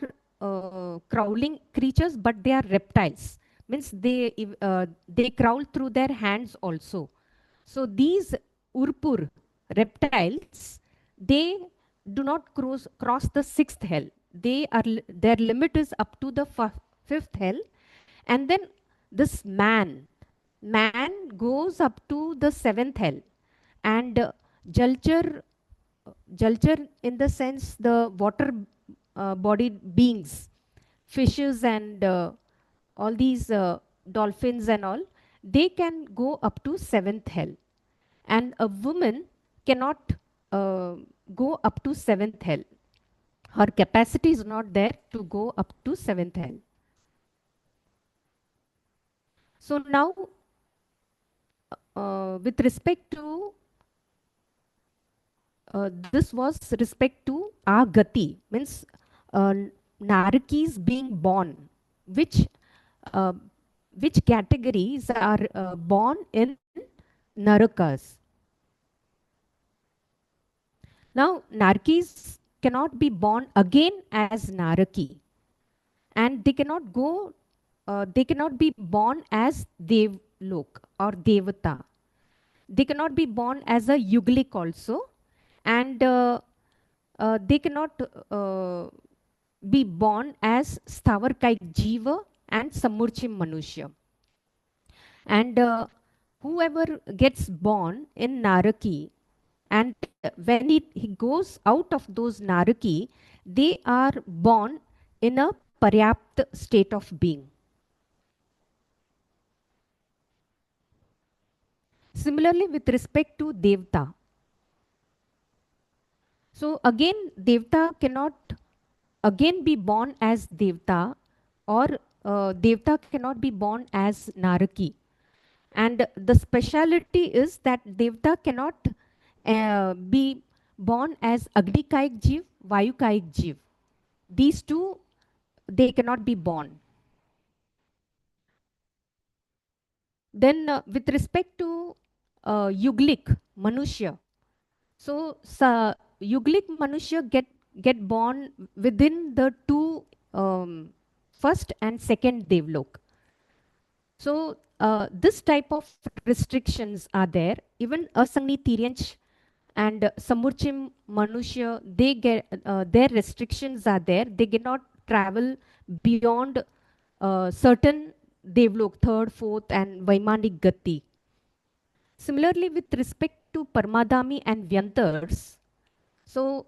S6: crawling creatures, but they are reptiles. Means they crawl through their hands also. So these Urpur reptiles, they do not cross the sixth hell. Their limit is up to the fifth hell, and then this man goes up to the seventh hell, and Jalchar, Jalchar in the sense the water bodied beings, fishes and all these dolphins and all, they can go up to seventh hell, and a woman cannot uh, go up to seventh hell. Her capacity is not there to go up to seventh hell. So now, with respect to this was respect to agati, means uh, narakis being born, which uh, which categories are born in narakas. Now, Narkis cannot be born again as Naraki, and they cannot be born as Devlok or Devata. They cannot be born as a Yuglik also, and they cannot be born as Stavarkaik Jiva and Samurchim Manushya. And whoever gets born in Naraki, and when he goes out of those Naraki, they are born in a Paryapt state of being. Similarly, with respect to Devta. So again, Devta cannot again be born as Devta, or Devta cannot be born as Naraki. And the speciality is that Devta cannot be born as Agnikayik Jiv, Vayukayik Jiv. These two, they cannot be born. Then with respect to Yuglik, Manushya. So Yuglik Manushya get born within the two first and second Devlok. So this type of restrictions are there. Even Asangni Tiryanch and Samurchim Manushya, they get their restrictions are there. They cannot travel beyond certain Devlok, third, fourth, and Vaimanik Gati. Similarly, with respect to Paramadami and Vyantars, so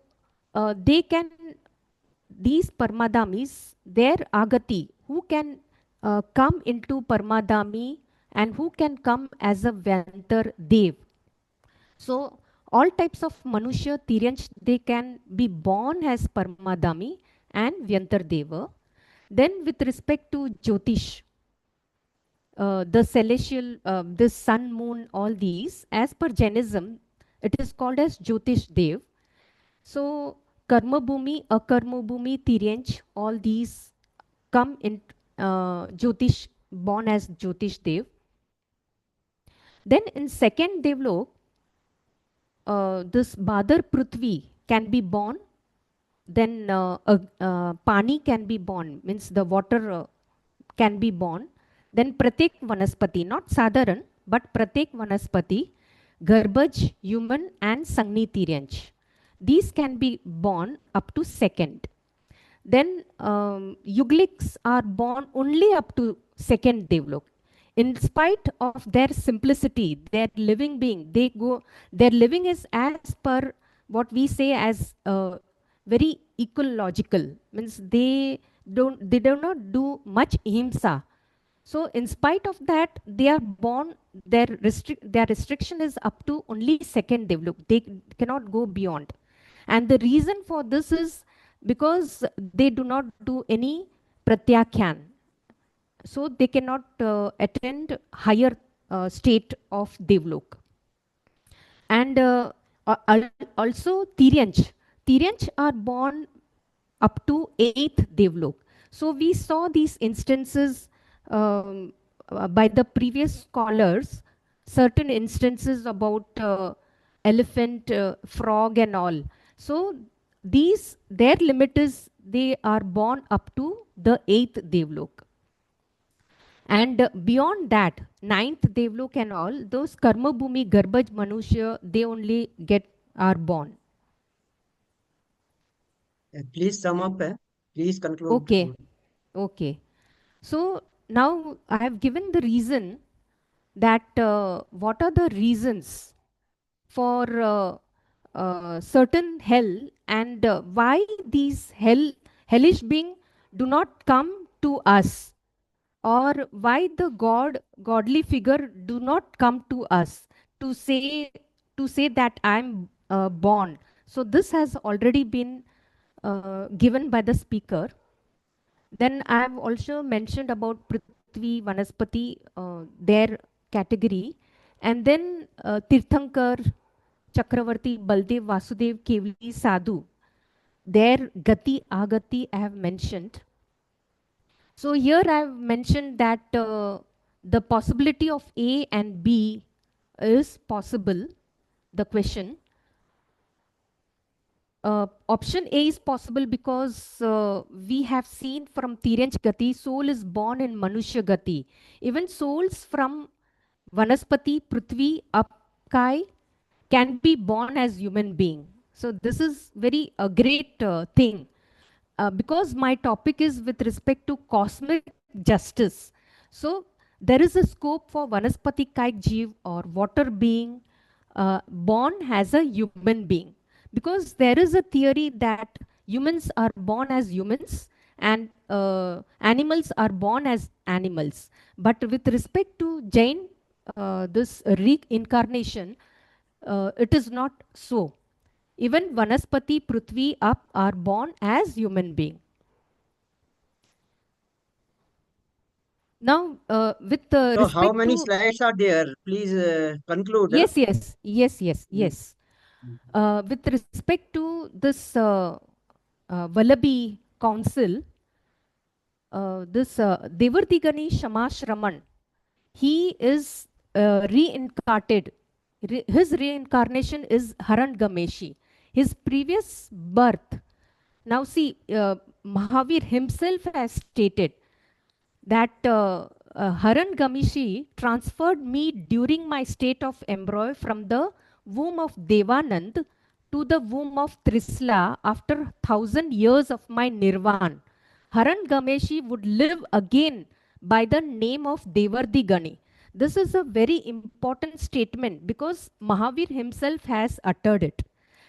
S6: these Paramadamis, their Agati, who can come into Paramadami and who can come as a Vyantar Dev. So all types of Manushya, Tiryanch, they can be born as Paramadami and Vyantar Deva. Then with respect to Jyotish, the celestial, the sun, moon, all these, as per Jainism, it is called as Jyotish Dev. So Karma Bhumi, Akarma Bhumi, Tiryanch, all these come in Jyotish, born as Jyotish Dev. Then in second Devlok, this Badar Prithvi can be born. Then Pani can be born, means the water can be born. Then Pratek Vanaspati, not Sadharan, but Pratek Vanaspati, Garbaj, human, and Sangni Tiryanch. These can be born up to second. Then Yugliks are born only up to second Devlok. In spite of their simplicity, their living being, their living is as per what we say as very ecological, means they do not do much himsa. So in spite of that, they are born, their restriction is up to only second devlok. They cannot go beyond. And the reason for this is because they do not do any pratyakyan. So they cannot attend higher state of devlok. And also Tiryanch. Tiryanch are born up to 8th devlok. So we saw these instances by the previous scholars, certain instances about elephant, frog and all. So their limit is they are born up to the 8th devlok. And beyond that, ninth devlok and all, those karma bhumi garbaj manushya, they only are born.
S1: Please sum up. Please conclude.
S6: Okay, okay. So now I have given the reason that what are the reasons for certain hell, and why these hellish being do not come to us, or why the godly figure do not come to us to say that I'm born. So this has already been given by the speaker. Then I have also mentioned about Prithvi, Vanaspati, their category, and then Tirthankar, Chakravarti, Baldev, Vasudev, Kevli, Sadhu, their Gati, Agati I have mentioned. So here I have mentioned that the possibility of A and B is possible, the question. Option A is possible because we have seen from Tiryanch Gati, soul is born in Manushya Gati. Even souls from Vanaspati, Prithvi, Apkai can be born as human being. So this is very a great thing. Because my topic is with respect to cosmic justice. So there is a scope for Vanaspati Kaik Jeev or water being born as a human being. Because there is a theory that humans are born as humans and animals are born as animals. But with respect to Jain, this reincarnation, it is not so. Even Vanaspati, Prithvi, up are born as human being. Now, with
S1: So
S6: respect
S1: how many
S6: to
S1: slides are there? Please conclude.
S6: yes. With respect to this Vallabhi Council, this Devardigani Shamashraman, he is reincarnated. His reincarnation is Haran Gameshi. His previous birth. Now see, Mahavir himself has stated that Haran Gamishi transferred me during my state of embryo from the womb of Devanand to the womb of Trisla after 1,000 years of my nirvan. Haran Gameshi would live again by the name of Devardigani. This is a very important statement because Mahavir himself has uttered it.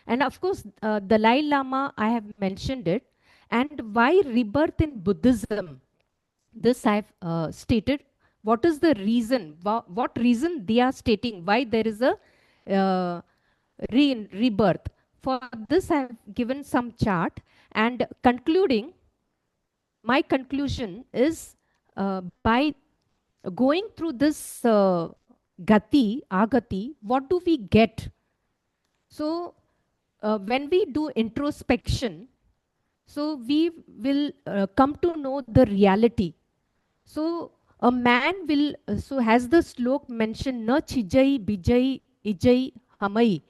S6: And of course, Dalai Lama, I have mentioned it. And why rebirth in Buddhism? This I've stated. What is the reason? What reason they are stating why there is a rebirth? For this, I've given some chart, and concluding. My conclusion is by going through this gati, agati, what do we get? So when we do introspection, so we will come to know the reality. So a man will, so has the slok mentioned, na chijai, bijai, ijai, hamai.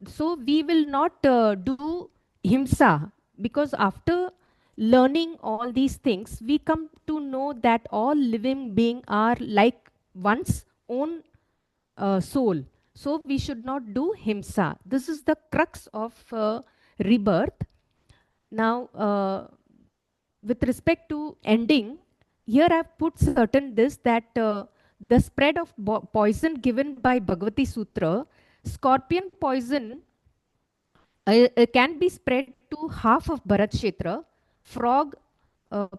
S6: So we will not do himsa, because after learning all these things, we come to know that all living beings are like one's own soul. So we should not do himsa. This is the crux of rebirth. Now, with respect to ending, here I've put certain this that the spread of poison given by Bhagavati Sutra, scorpion poison can be spread to half of Bharat Kshetra, frog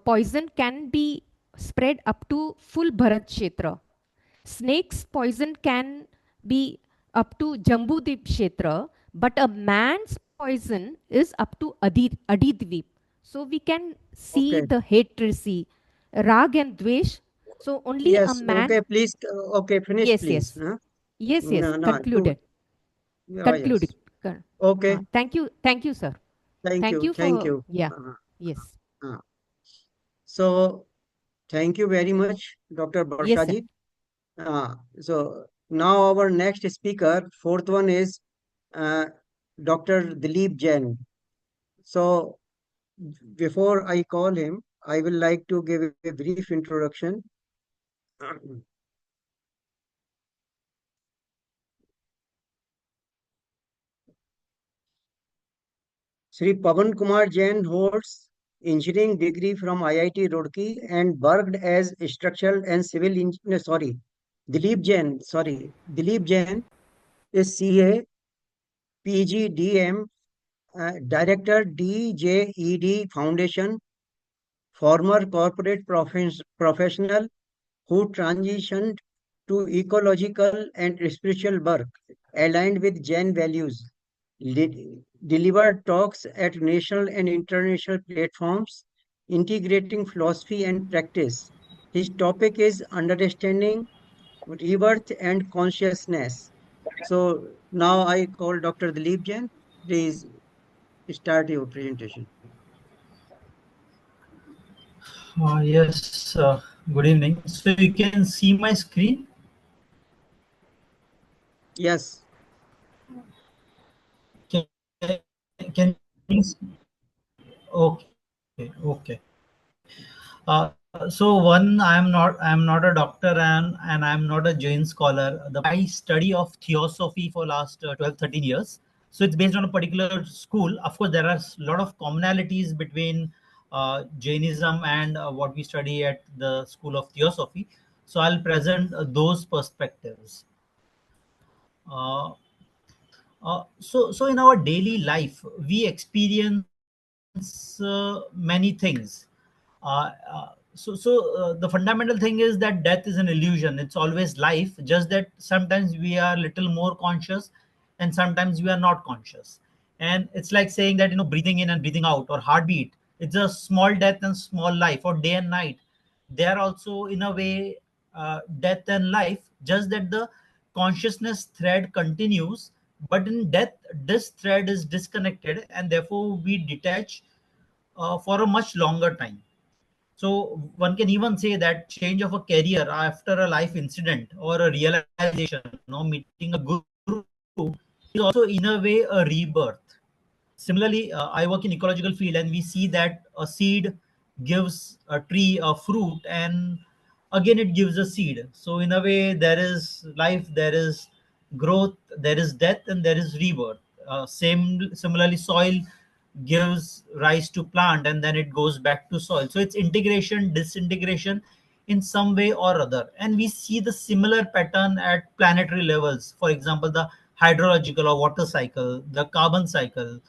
S6: poison can be spread up to full Bharat Kshetra. Snake's poison can be up to Jambudvip Kshetra, but a man's poison is up to Adidvip. So we can see
S1: Okay.
S6: the hatred, Rag and Dvesh. So only a
S1: Yes.
S6: man.
S1: Okay. Please. Okay. Finish,
S6: Yes,
S1: please.
S6: yes.
S1: Huh?
S6: Yes, yes.
S1: No. No.
S6: Concluded. Concluded.
S1: Yes. Okay.
S6: Thank you. Thank you, sir.
S1: Thank
S6: Thank
S1: you.
S6: you
S1: Thank
S6: for,
S1: you.
S6: yeah.
S1: Uh,
S6: Yes.
S1: uh. So, thank you very much, Dr.
S6: Yes, sir.
S1: Barshaji. So now our next speaker, fourth one is uh, Dr. Dilip Jain. So before I call him, I will like to give a brief introduction. Sri Pavan Kumar Jain holds engineering degree from IIT Roorkee and worked as structural and civil engineer. Sorry, Dilip Jain. Sorry, Dilip Jain is CA, PGDM, Director DJED Foundation, former corporate professional who transitioned to ecological and spiritual work aligned with Jain values, delivered talks at national and international platforms, integrating philosophy and practice. His topic is understanding rebirth and consciousness. So now I call Dr. Dilip Jain. Please start your presentation.
S7: Yes, good evening. So you can see my screen.
S1: Yes.
S7: Can, can you okay, okay. So one, I'm not a doctor and I'm not a Jain scholar. I study of theosophy for last 12, 13 years. So it's based on a particular school. Of course, there are a lot of commonalities between Jainism and what we study at the School of Theosophy. So I'll present those perspectives. Uh, so in our daily life, we experience many things. The fundamental thing is that death is an illusion. It's always life, just that sometimes we are little more conscious, and sometimes we are not conscious. And it's like saying that breathing in and breathing out, or heartbeat. It's a small death and small life, or day and night. They are also in a way death and life, just that the consciousness thread continues, but in death this thread is disconnected, and therefore we detach for a much longer time. So one can even say that change of a career after a life incident or a realization or meeting a guru is also in a way a rebirth. Similarly, I work in ecological field, and we see that a seed gives a tree a fruit, and again it gives a seed. So in a way, there is life, there is growth, there is death, and there is rebirth. Similarly, soil gives rise to plant, and then it goes back to soil. So it's integration, disintegration in some way or other. And we see the similar pattern at planetary levels. For example, the hydrological or water cycle, the carbon cycle,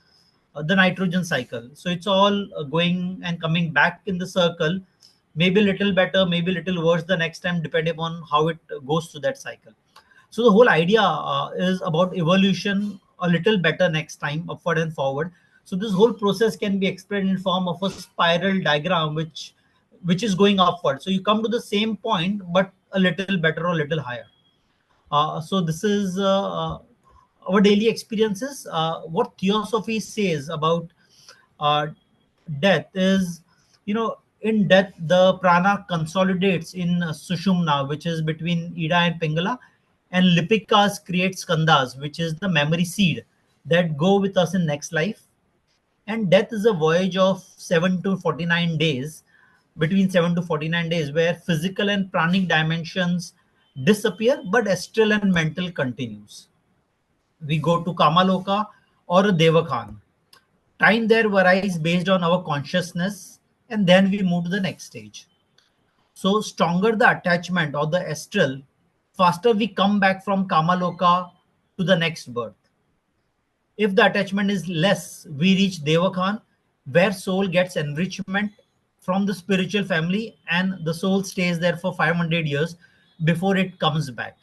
S7: the nitrogen cycle. So it's all going and coming back in the circle, maybe a little better, maybe a little worse the next time, depending on how it goes through that cycle. So the whole idea is about evolution a little better next time, upward and forward. So this whole process can be explained in form of a spiral diagram, which is going upward. So you come to the same point, but a little better or a little higher. So this is our daily experiences. What theosophy says about uh, death is, in death the prana consolidates in Sushumna, which is between Ida and Pingala, and Lipikas creates Skandhas, which is the memory seed that go with us in next life. And death is a voyage of 7 to 49 days, between 7 to 49 days, where physical and pranic dimensions disappear, but astral and mental continues. We go to Kamaloka or a Devakhan. Time there varies based on our consciousness, and then we move to the next stage. So, stronger the attachment or the astral, faster we come back from Kamaloka to the next birth. If the attachment is less, we reach Devakhan, where soul gets enrichment from the spiritual family, and the soul stays there for 500 years before it comes back.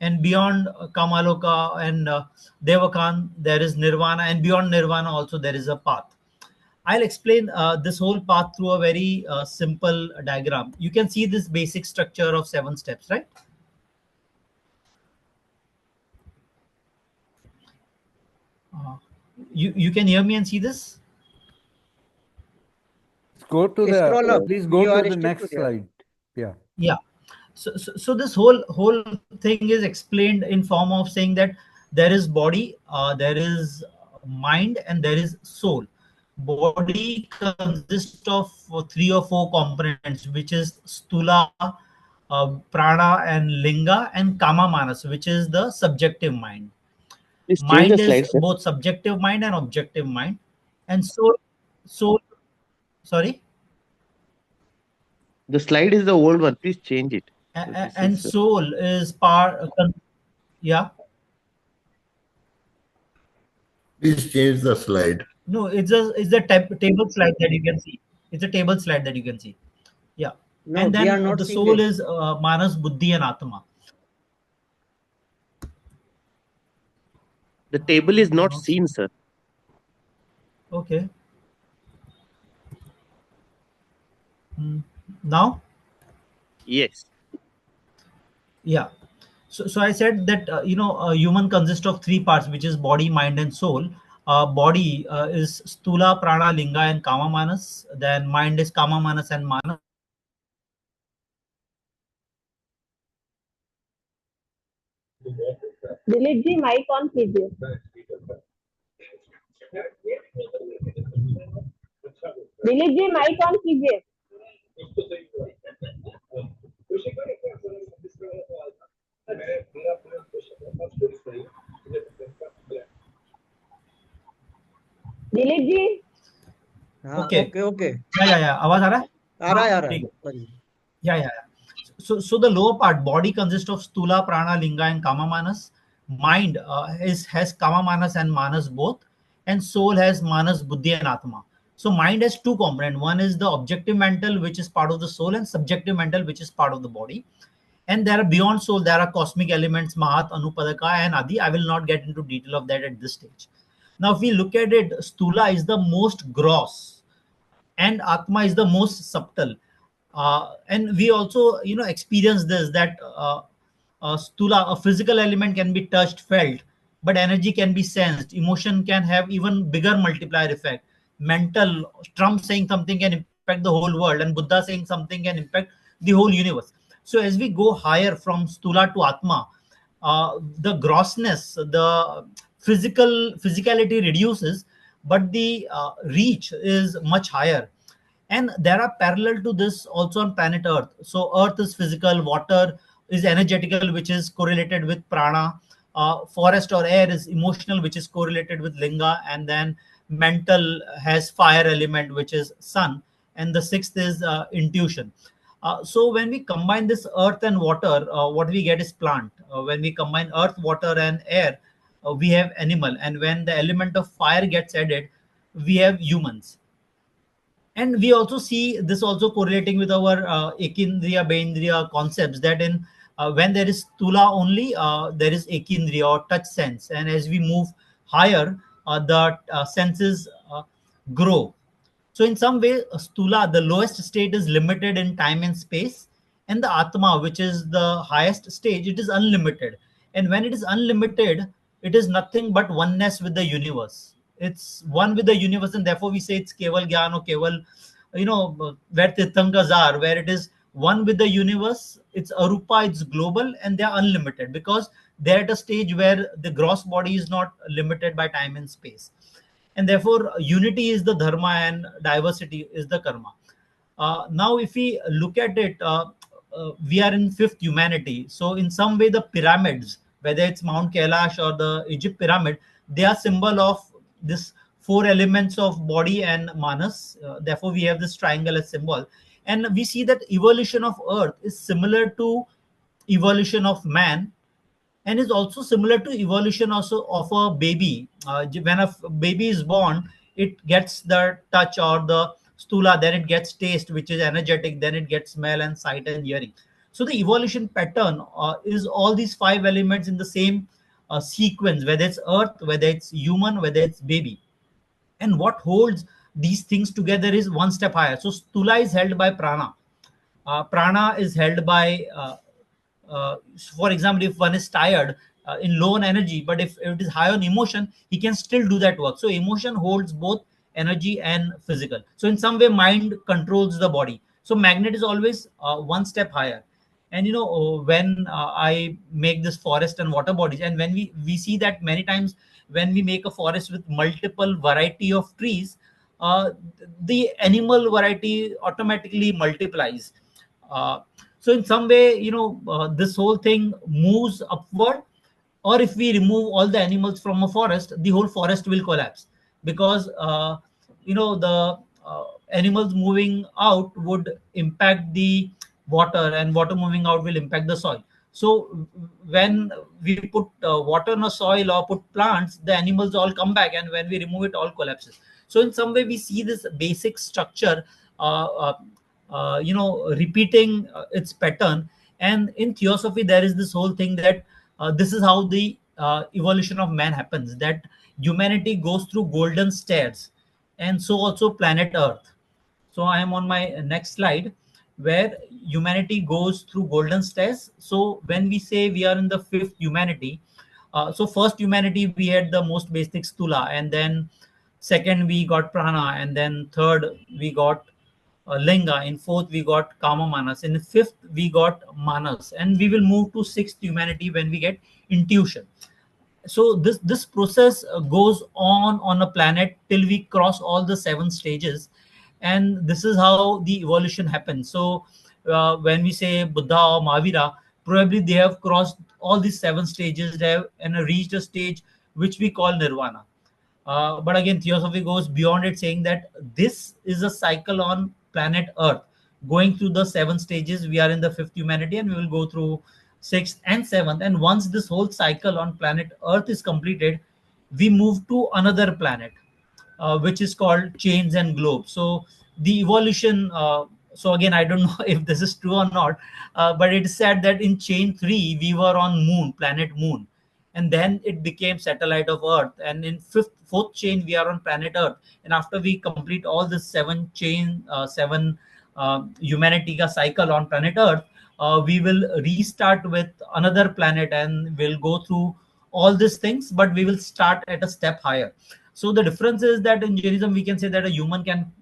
S7: And beyond Kamaloka and Devakan, there is Nirvana, and beyond Nirvana also there is a path. I'll explain this whole path through a very simple diagram. You can see this basic structure of 7 steps, right? You can hear me and see this?
S5: Go to
S1: Scroll
S5: the,
S1: up.
S5: please go
S1: You
S5: to
S1: are
S5: the
S1: still to
S5: next
S1: there.
S5: slide. Yeah.
S7: Yeah. So this whole thing is explained in form of saying that there is body, there is mind, and there is soul. Body consists of 3 or 4 components, which is stula, prana, and linga, and kama manas, which is the subjective mind.
S8: Please change the
S7: Mind is
S8: slide, sir.
S7: both subjective mind and objective mind, and soul. Sorry.
S8: The slide is the old one. Please change it. So this
S7: And
S8: is
S7: soul is yeah.
S9: Please change the slide.
S7: No, it's a table slide that you can see. It's a table slide that you can see. Yeah.
S1: No,
S7: And
S1: we are
S7: then
S1: not
S7: the
S1: seeing
S7: soul
S1: it.
S7: is manas, buddhi, and atma.
S8: the table is
S7: You're
S8: not
S7: not
S8: seen,
S7: seeing.
S8: sir.
S7: Okay. Now,
S8: Yes.
S7: yeah. So I said that a human consists of 3 parts, which is body, mind, and soul. Body is stula, prana, linga, and kama manas. Then mind is kama manas and manas.
S4: Dilip ji mike on कीजिए. Dilip ji mike on कीजिए. दिलीप जी.
S1: हाँ,
S7: Okay.
S1: okay.
S7: Yeah. आवाज आ रहा है?
S1: आ रहा है.
S7: ठीक है.
S1: बताइए.
S7: Yeah. So the lower part, body consists of stula, prana, linga, and kama manas. Mind has kama manas and manas both, and soul has manas, buddhi, and atma. So mind has 2 components. One is the objective mental, which is part of the soul, and subjective mental, which is part of the body. And there are beyond soul, there are cosmic elements, Mahat, Anupadaka, and Adi. I will not get into detail of that at this stage. Now, if we look at it, stula is the most gross, and atma is the most subtle. And we also experience this, that stula, a physical element, can be touched, felt, but energy can be sensed, emotion can have even bigger multiplier effect. Mental, Trump saying something can impact the whole world, and Buddha saying something can impact the whole universe. So as we go higher from stula to atma, the grossness, the physicality reduces, but the reach is much higher. And there are parallel to this also on planet earth. So earth is physical, water is energetical, which is correlated with prana. Forest or air is emotional, which is correlated with linga. And then mental has fire element, which is sun. And the sixth is intuition. So when we combine this earth and water, what we get is plant. When we combine earth, water, and air, we have animal. And when the element of fire gets added, we have humans. And we also see this also correlating with our ekindriya beindriya concepts, that in when there is tula only, there is ekindriya or touch sense, and as we move higher, the senses grow. So in some way, stula, the lowest state, is limited in time and space, and the atma, which is the highest stage, it is unlimited. And when it is unlimited, it is nothing but oneness with the universe. It's one with the universe, and therefore we say it's keval gyan or keval, where tirthankas are, where it is one with the universe. It's arupa, it's global, and they are unlimited because they're at a stage where the gross body is not limited by time and space, and therefore unity is the dharma and diversity is the karma. Now if we look at it, we are in fifth humanity. So in some way, the pyramids, whether it's Mount Kailash or the Egypt pyramid, they are symbol of this 4 elements of body and manas. Therefore we have this triangle as symbol, and we see that evolution of earth is similar to evolution of man, and is also similar to evolution also of a baby. When a baby is born, it gets the touch or the stula, then it gets taste, which is energetic, then it gets smell and sight and hearing. So the evolution pattern is all these five elements in the same sequence, whether it's earth, whether it's human, whether it's baby. And what holds these things together is one step higher. So stula is held by prana. Prana is held by for example, if one is tired in low on energy, but if it is high on emotion, he can still do that work. So emotion holds both energy and physical. So in some way mind controls the body. So magnet is always one step higher. And when I make this forest and water bodies, and when we see that many times when we make a forest with multiple variety of trees, uh, the animal variety automatically multiplies. uh, so in some way, this whole thing moves upward. Or if we remove all the animals from a forest, the whole forest will collapse, because the animals moving out would impact the water, and water moving out will impact the soil. So when we put water in a soil or put plants, the animals all come back, and when we remove it, all collapses. So in some way we see this basic structure uh, uh, repeating its pattern. And in theosophy there is this whole thing that this is how the evolution of man happens, that humanity goes through golden stairs, and so also planet earth. So I am on my next slide, where humanity goes through golden stairs. So when we say we are in the fifth humanity, so first humanity we had the most basic stula, and then second we got prana, and then third we got linga, in fourth we got kama manas, in fifth we got manas, and we will move to sixth humanity when we get intuition. So this process goes on a planet till we cross all the seven stages. And this is how the evolution happens. So when we say Buddha or Mahavira, probably they have crossed all these seven stages, they have and reached a stage which we call nirvana. But again, theosophy goes beyond it, saying that this is a cycle on planet Earth, going through the seven stages. We are in the fifth humanity, and we will go through sixth and seventh. And once this whole cycle on planet Earth is completed, we move to another planet, which is called chains and globes. So the evolution. So again, I don't know if this is true or not, but it is said that in chain three we were on Moon, planet Moon, and then it became satellite of Earth. And in fourth chain we are on planet Earth. And after we complete all this seven humanity ka cycle on planet Earth, we will restart with another planet, and we'll go through all these things, but we will start at a step higher. So the difference is that in Jainism we can say that a human can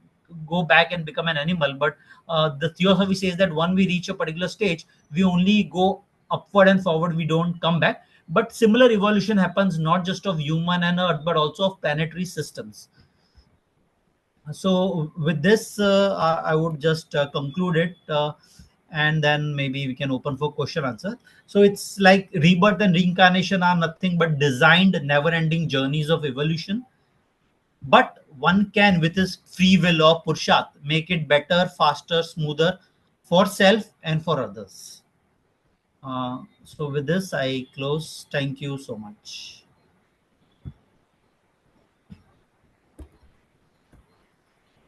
S7: go back and become an animal, but the theosophy says that when we reach a particular stage, we only go upward and forward, we don't come back. But similar evolution happens not just of human and earth, but also of planetary systems. So with this, I would just conclude it, and then maybe we can open for question answer. So it's like rebirth and reincarnation are nothing but designed never ending journeys of evolution, but one can with his free will or purshat make it better, faster, smoother for self and for others. So with this I close. Thank you so much.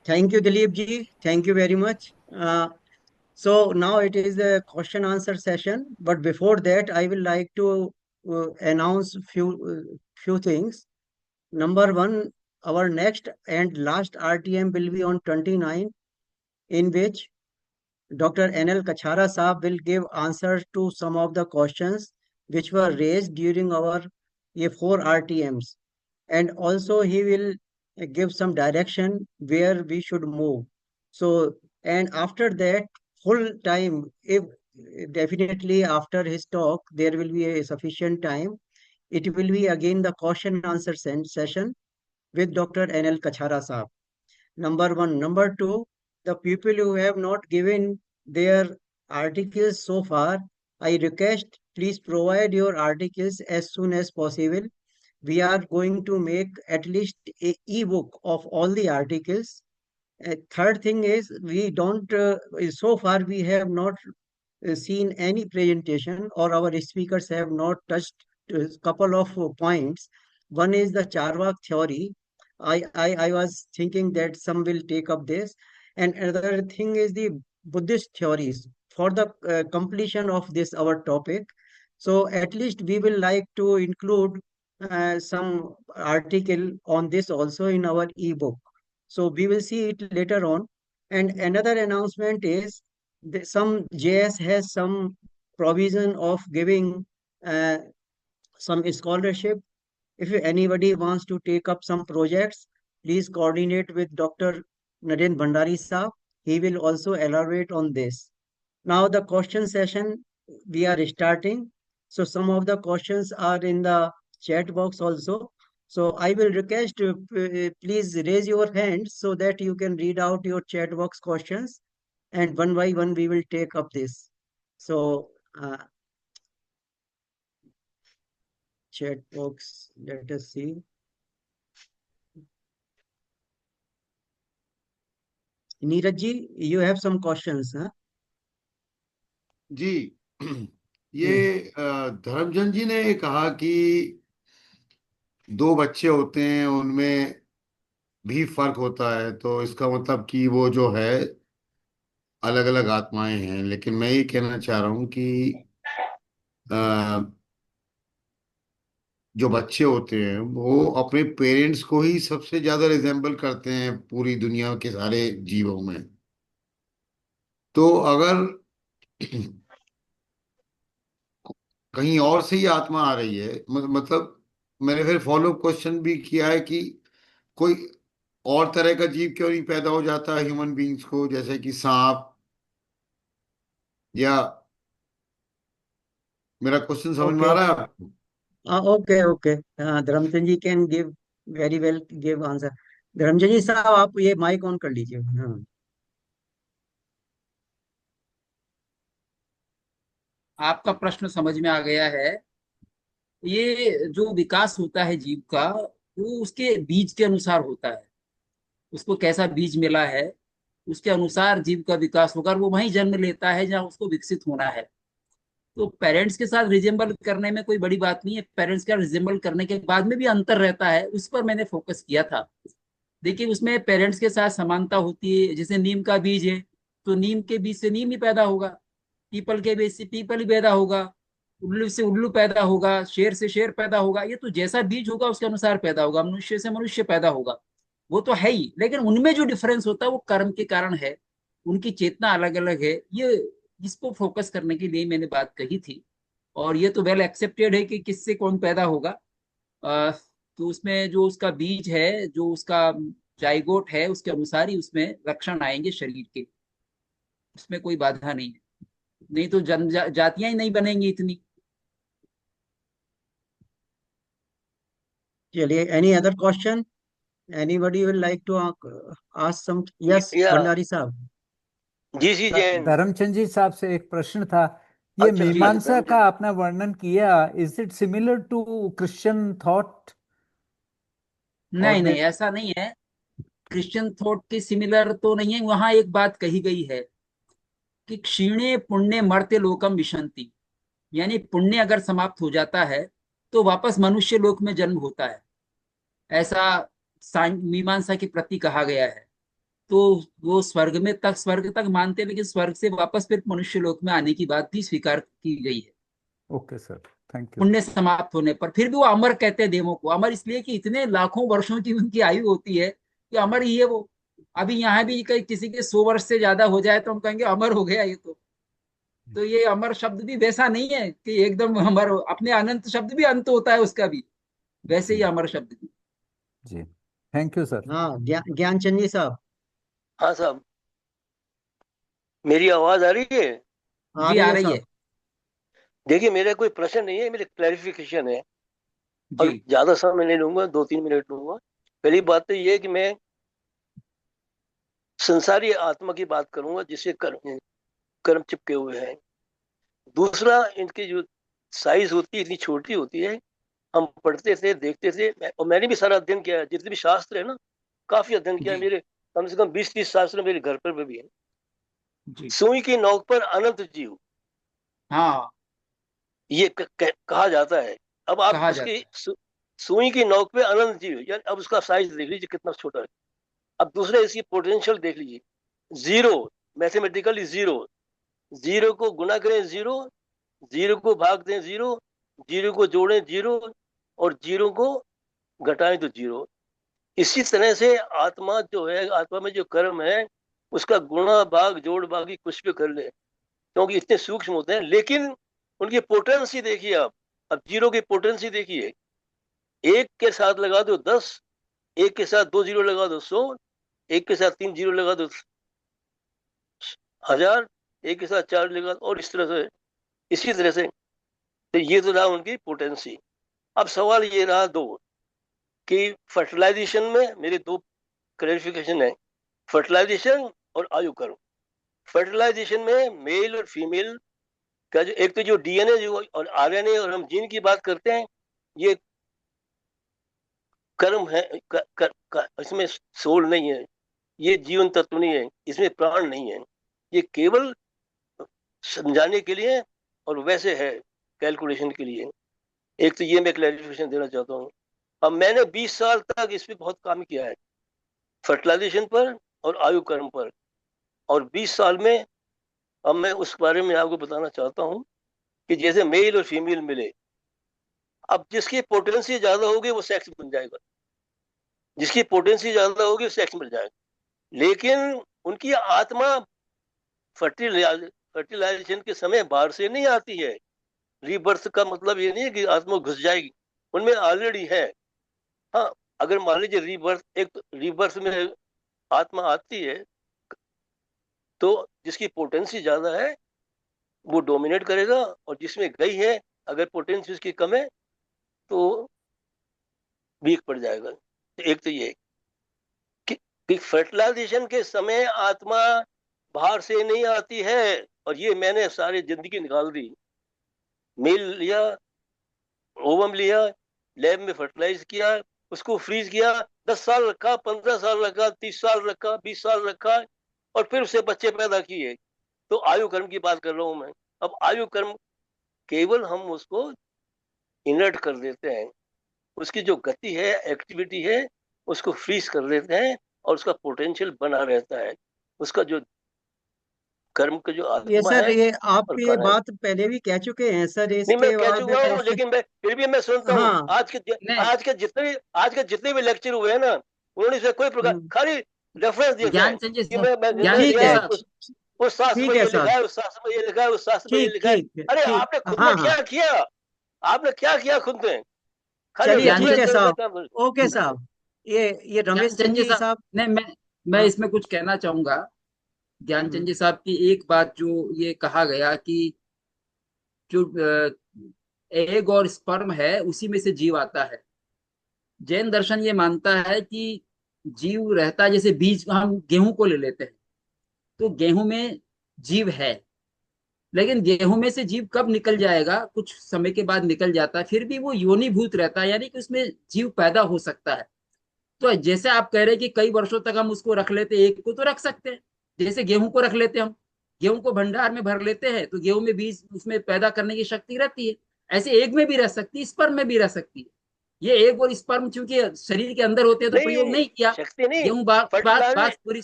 S1: Thank you, Dilip ji. Thank you very much. So now it is the question answer session. But before that, I will like to announce few things. Number one, our next and last RTM will be on 29, in which Dr. NL Kachhara Saab will give answers to some of the questions which were raised during our four RTMs. And also he will give some direction where we should move. So, and after that, full time, if definitely after his talk, there will be a sufficient time. It will be again the question answer session with Dr. NL Kachhara Saab. Number one. Number two, the people who have not given their articles so far, I request please provide your articles as soon as possible. We are going to make at least a ebook of all the articles. Third thing is we don't so far we have not seen any presentation, or our speakers have not touched a couple of points. One is the Charvak theory. I was thinking that some will take up this. And another thing is the Buddhist theories for the completion of this our topic. So at least we will like to include some article on this also in our ebook. So we will see it later on. And another announcement is some JS has some provision of giving uh, some scholarship. If anybody wants to take up some projects, please coordinate with Dr. Naren Bhandari Saab. He will also elaborate on this. Now the question session we are starting. So some of the questions are in the chat box also. So I will request please raise your hand so that you can read out your chat box questions, and one by one we will take up this. So chat box, let us see. Neeraj ji, you have some questions, huh?
S9: जी ये धर्मचंद जी ने कहा कि दो बच्चे होते हैं उनमें भी फर्क होता है, तो इसका मतलब कि वो जो है अलग अलग आत्माएं हैं। लेकिन मैं ये कहना चाह रहा हूँ कि अ, जो बच्चे होते हैं वो अपने पेरेंट्स को ही सबसे ज्यादा रिजेंबल करते हैं पूरी दुनिया के सारे जीवों में। तो अगर कहीं और से ही आत्मा आ रही है, मतलब मैंने फिर फॉलो क्वेश्चन भी किया है कि कोई और तरह का जीव क्यों नहीं पैदा हो जाता ह्यूमन बींग्स को, जैसे कि सांप, या मेरा क्वेश्चन समझ में आ
S1: Okay.
S9: रहा है आपको?
S1: Okay, okay. Dharamchand ji can give very well give answer. Dharamchand ji साहब आप ये माइक ऑन कर लीजिए। हाँ।
S2: आपका प्रश्न समझ में आ गया है। ये जो विकास होता है जीव का, वो उसके बीज के अनुसार होता है। उसको कैसा बीज मिला है, उसके अनुसार जीव का विकास होगा, और वो वहीं जन्म लेता है जहाँ उसको विकसित होना है। तो पेरेंट्स के साथ रिजेंबल करने में कोई बड़ी बात नहीं है। पेरेंट्स का रिजेंबल करने के बाद में भी अंतर रहता है, उस पर मैंने फोकस किया था। देखिए, उसमें पेरेंट्स के साथ समानता होती है। जैसे नीम का बीज है, तो नीम के बीज से नीम ही पैदा होगा। पीपल के बीज से पीपल ही पैदा होगा। उल्लू से उल्लू पैदा होगा। शेर से शेर पैदा होगा। ये तो जैसा बीज होगा उसके अनुसार पैदा होगा। मनुष्य से मनुष्य पैदा होगा, वो तो है ही। लेकिन उनमें जो डिफरेंस होता है वो कर्म के कारण है। उनकी चेतना अलग अलग है। ये इसको फोकस करने के लिए मैंने बात कही थी। और ये तो वेल एक्सेप्टेड है कि किससे कौन पैदा होगा। तो उसमें जो उसका बीज है, जो उसका जाइगोट है, उसके अनुसार ही उसमें लक्षण आएंगे शरीर के। उसमें कोई बाधा नहीं है। नहीं तो जातियां ही नहीं बनेंगी इतनी।
S1: चलिए, any other question? Anybody will like to ask some? Yes,
S10: yeah
S1: Bhandari साहब।
S10: जी सी जैन।
S5: धर्मचंद जी साहब से एक प्रश्न था। ये
S10: अच्छा
S2: जी।
S5: मीमांसा का आपने वर्णन किया, is it similar to Christian thought? और
S2: नहीं
S5: मैं
S2: नहीं, ऐसा नहीं है। क्रिश्चियन थॉट के सिमिलर तो नहीं है। वहां एक बात कही गई है कि क्षीणे पुण्य मर्त्य लोकम विशंति। यानी पुण्य अगर समाप्त हो जाता है तो वापस मनुष्य लोक में जन्म होता है। ऐसा मीमांसा के प्रति कहा गया है। तो वो स्वर्ग तक मानते हैं, लेकिन स्वर्ग से वापस फिर मनुष्य लोक में आने की बात भी स्वीकार की गई है।
S5: Okay sir, thank you.
S2: पुण्य समाप्त होने पर फिर भी वो अमर कहते हैं देवों को। अमर इसलिए कि इतने लाखों वर्षों की उनकी आयु होती है कि अमर ही है वो। अभी यहाँ भी कहीं किसी के 100 वर्ष से ज्यादा हो जाए तो हम कहेंगे अमर हो गया ये तो ये अमर शब्द भी वैसा नहीं है कि एकदम अमर अपने अनंत शब्द भी अंत होता है उसका भी, वैसे
S5: जी
S2: ही अमर शब्द भी।
S5: जी, थैंक यू सर।
S1: हाँ, ज्ञानचंद जी साहब
S10: हाँ साहब, मेरी आवाज आ रही है?
S1: आ
S2: जी,
S1: रही
S2: आ
S1: है
S2: रही
S1: साहब।
S2: है।
S10: देखिए, मेरा कोई प्रश्न नहीं है, मेरे क्लैरिफिकेशन है।
S2: जी
S10: और ज्यादा समय नहीं लूंगा, 2-3 मिनट लूंगा। पहली बात तो ये है कि मैं संसारी आत्मा की बात करूंगा जिससे कर्म कर्म चिपके हुए हैं। दूसरा, इनकी जो साइज होती है इतनी छोटी होती है। हम पढ़ते थे, देखते थे, और मैंने भी सारा अध्ययन किया है। जितने भी शास्त्र है ना, काफी अध्ययन किया है।
S2: जी
S10: मेरे कम से कम 20-30 शास्त्र मेरे घर पर भी है।
S2: जी।
S10: सुई की नोक पर अनंत जीव,
S2: हाँ,
S10: ये कहा जाता है। अब आप
S2: कहा
S10: उसकी
S2: जाता है।
S10: सुई की नोक पे अनंत जीव, यानी अब उसका साइज देख लीजिए कितना छोटा है। अब दूसरे इसकी पोटेंशियल देख लीजिए। जीरो, मैथमेटिकली जीरो, जीरो को गुना करें जीरो, जीरो को भाग दें जीरो, जीरो को जोड़ें जीरो, और जीरो को घटाएं तो जीरो। इसी तरह से आत्मा जो है, आत्मा में जो कर्म है, उसका गुणा भाग जोड़ भागी कुछ भी कर ले, क्योंकि इतने सूक्ष्म होते हैं, लेकिन उनकी पोटेंसी देखिए आप। अब जीरो की पोटेंसी देखिए, एक के साथ लगा दो 10, एक के साथ 2 जीरो लगा दो 100, एक के साथ 3 जीरो लगा दो 1000, एक के साथ 4 लगा दो, और इस तरह से, इसी तरह से। तो ये तो रहा उनकी पोटेंसी। अब सवाल ये रहा दो, कि फर्टिलाइजेशन में मेरे दो क्लैरिफिकेशन है, फर्टिलाइजेशन और आयु कर्म। फर्टिलाइजेशन में मेल और फीमेल का जो, एक तो जो डीएनए जो और आरएनए और हम जीन की बात करते हैं, ये कर्म है, इसमें सोल नहीं है, ये जीवन तत्व नहीं है, इसमें प्राण नहीं है, ये केवल समझाने के लिए और वैसे है कैलकुलेशन के लिए। एक तो ये मैं क्लैरिफिकेशन देना चाहता हूँ। अब मैंने 20 साल तक इस पे बहुत काम किया है, फर्टिलाइजेशन पर और आयु कर्म पर, और 20 साल में अब मैं उस बारे में आपको बताना चाहता हूँ कि जैसे मेल और फीमेल मिले, अब जिसकी पोटेंसी ज्यादा होगी वो सेक्स बन जाएगा, जिसकी पोटेंसी ज्यादा होगी वो सेक्स मिल जाएगा, लेकिन उनकी आत्मा फर्टिलाइजेशन के समय बाहर से नहीं आती है। रीबर्थ का मतलब ये नहीं है कि आत्मा घुस जाएगी, उनमें ऑलरेडी है। हाँ, अगर मान लीजिए रीबर्थ, एक रीबर्थ में आत्मा आती है, तो जिसकी पोटेंसी ज्यादा है वो डोमिनेट करेगा, और जिसमें गई है अगर पोटेंसी उसकी कम है तो वीक पड़ जाएगा। एक तो ये कि फर्टिलाइजेशन के समय आत्मा बाहर से नहीं आती है, और ये मैंने सारी जिंदगी निकाल दी। मेल लिया, ओवम लिया, लैब में फर्टिलाइज किया, उसको फ्रीज किया, 10 साल रखा, 15 साल रखा, 30 साल रखा, 20 साल रखा, और फिर उससे बच्चे पैदा किए। तो आयु कर्म की बात कर रहा हूं मैं। अब आयु कर्म केवल हम उसको इनर्ट कर देते हैं, उसकी जो गति है, एक्टिविटी है, उसको फ्रीज कर देते हैं, और उसका पोटेंशियल बना रहता है। उसका जो कर्म का जो
S1: ये
S10: आत्मा
S1: सर,
S10: है
S1: ये आप
S10: और
S1: ये
S10: कारण है।
S1: बात पहले भी कह चुके हैं सर,
S10: नहीं, मैं
S1: इसके
S10: कह
S1: बाद
S10: चुका हूँ,
S1: क्वेश्चन।
S10: लेकिन मैं फिर भी मैं सुनता हूँ।
S1: हाँ।
S2: नहीं,
S10: आज के जितने भी लेक्चर हुए हैं ना, उन्होंने इसमें कोई प्रकार
S1: हम्म,
S10: खाली रेफरेंस देते हैं
S2: ज्ञान संजय
S10: कि
S2: साहब,
S10: मैं
S1: ठीक
S10: ये
S1: है,
S2: साहब,
S10: उस शास्त्र
S1: ठीक
S10: में
S1: है
S10: ये
S1: सर।
S10: लिखा है, उस शास्त्र में ये लिखा है, उस शास्त्र में ये
S1: ठीक
S10: लिखा है।
S1: ठीक
S10: अरे
S1: ठीक।
S10: आपने खुद
S1: हाँ
S10: ने
S1: हाँ,
S10: क्या किया? आपने क्या किया खुद ने? खाली
S1: चलिए
S2: ज्ञान
S1: ठीक
S10: रेफरेंस
S1: है
S2: संजय
S10: करने
S1: साहब।
S10: का बस।
S1: ओके साहब। ये रमेश
S2: ज्ञानचंद
S1: चंद
S2: जी
S1: जी
S2: साहब,
S1: साहब।
S2: नहीं, मैं
S1: हाँ।
S2: इसमें कुछ कहना चाहूंगा। ज्ञानचंद
S1: हम्म,
S2: जी साहब की एक बात जो ये कहा गया कि जो एग और स्पर्म है उसी में से जीव आता है। जैन दर्शन ये मानता है कि जीव रहता है, जैसे बीज, हम गेहूं को ले लेते हैं, तो गेहूं में जीव है, लेकिन गेहूं में से जीव कब निकल जाएगा, कुछ समय के बाद निकल जाता है, फिर भी वो योनिभूत रहता है, यानी कि उसमें जीव पैदा हो सकता है। तो जैसे आप कह रहे हैं कि कई वर्षों तक हम उसको रख लेते हैं, एक को तो रख सकते हैं, जैसे गेहूं को रख लेते हैं हम, गेहूं को भंडार में भर लेते हैं तो गेहूं में बीज उसमें पैदा करने की शक्ति रहती है। ऐसे एग में भी रह सकती है, स्पर्म में भी रह सकती है। ये एग और स्पर्म चूंकि शरीर के अंदर होते हैं तो प्रयोग
S10: नहीं,
S2: नहीं किया।
S10: शक्ति नहीं,
S2: गेहूं
S10: फर्टिलाइजेशन,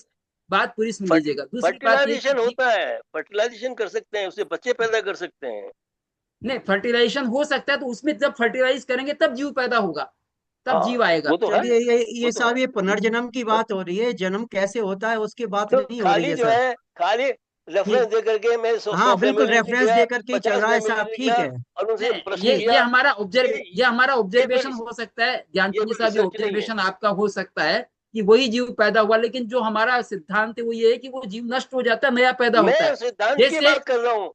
S2: बात पूरी सुन लीजिएगा। दूसरी बात ये कि
S10: फर्टिलाइजेशन होता है, फर्टिलाइजेशन कर सकते हैं, उससे बच्चे पैदा कर सकते हैं।
S2: नहीं, फर्टिलाइजेशन हो सकता है, तो उसमें जब फर्टिलाइज करेंगे तब जीव पैदा होगा, तब
S10: हाँ,
S2: जीव आएगा।
S10: वो तो है,
S1: चलिए
S10: वो
S1: ये
S10: तो है।
S1: साहब, ये पुनर्जन्म की बात हो रही है, जन्म कैसे होता है उसकी बात
S10: तो
S1: नहीं हो रही
S10: खाली
S1: है
S10: जो
S1: सर।
S10: है, खाली रेफरेंस
S1: ठीक।
S10: दे करके मैं 100
S1: हाँ,
S10: 100
S1: बिल्कुल
S10: फैमिली
S1: रेफरेंस
S10: लिया,
S1: दे करके ही चल
S10: 50
S1: रहा है
S10: फैमिली
S1: साहब, ठीक
S10: लिया,
S1: है।
S10: और उनसे
S2: नहीं,
S10: प्रश्न
S2: ये
S10: किया।
S2: हमारा
S10: ये ये कोई
S2: ऑब्जर्वेशन हो सकता है,
S10: ये
S2: ज्ञानचंद जी
S10: कोई
S2: साहब, ये
S10: रिसर्च नहीं है।
S2: ऑब्जर्वेशन आपका हो सकता है कि वही जीव पैदा हुआ, लेकिन जो हमारा सिद्धांत है वो ये है कि वो जीव नष्ट हो जाता है, नया पैदा होता
S10: मैं
S2: है।
S10: सिद्धांत की
S2: जैसे
S10: बात कर रहा हूँ,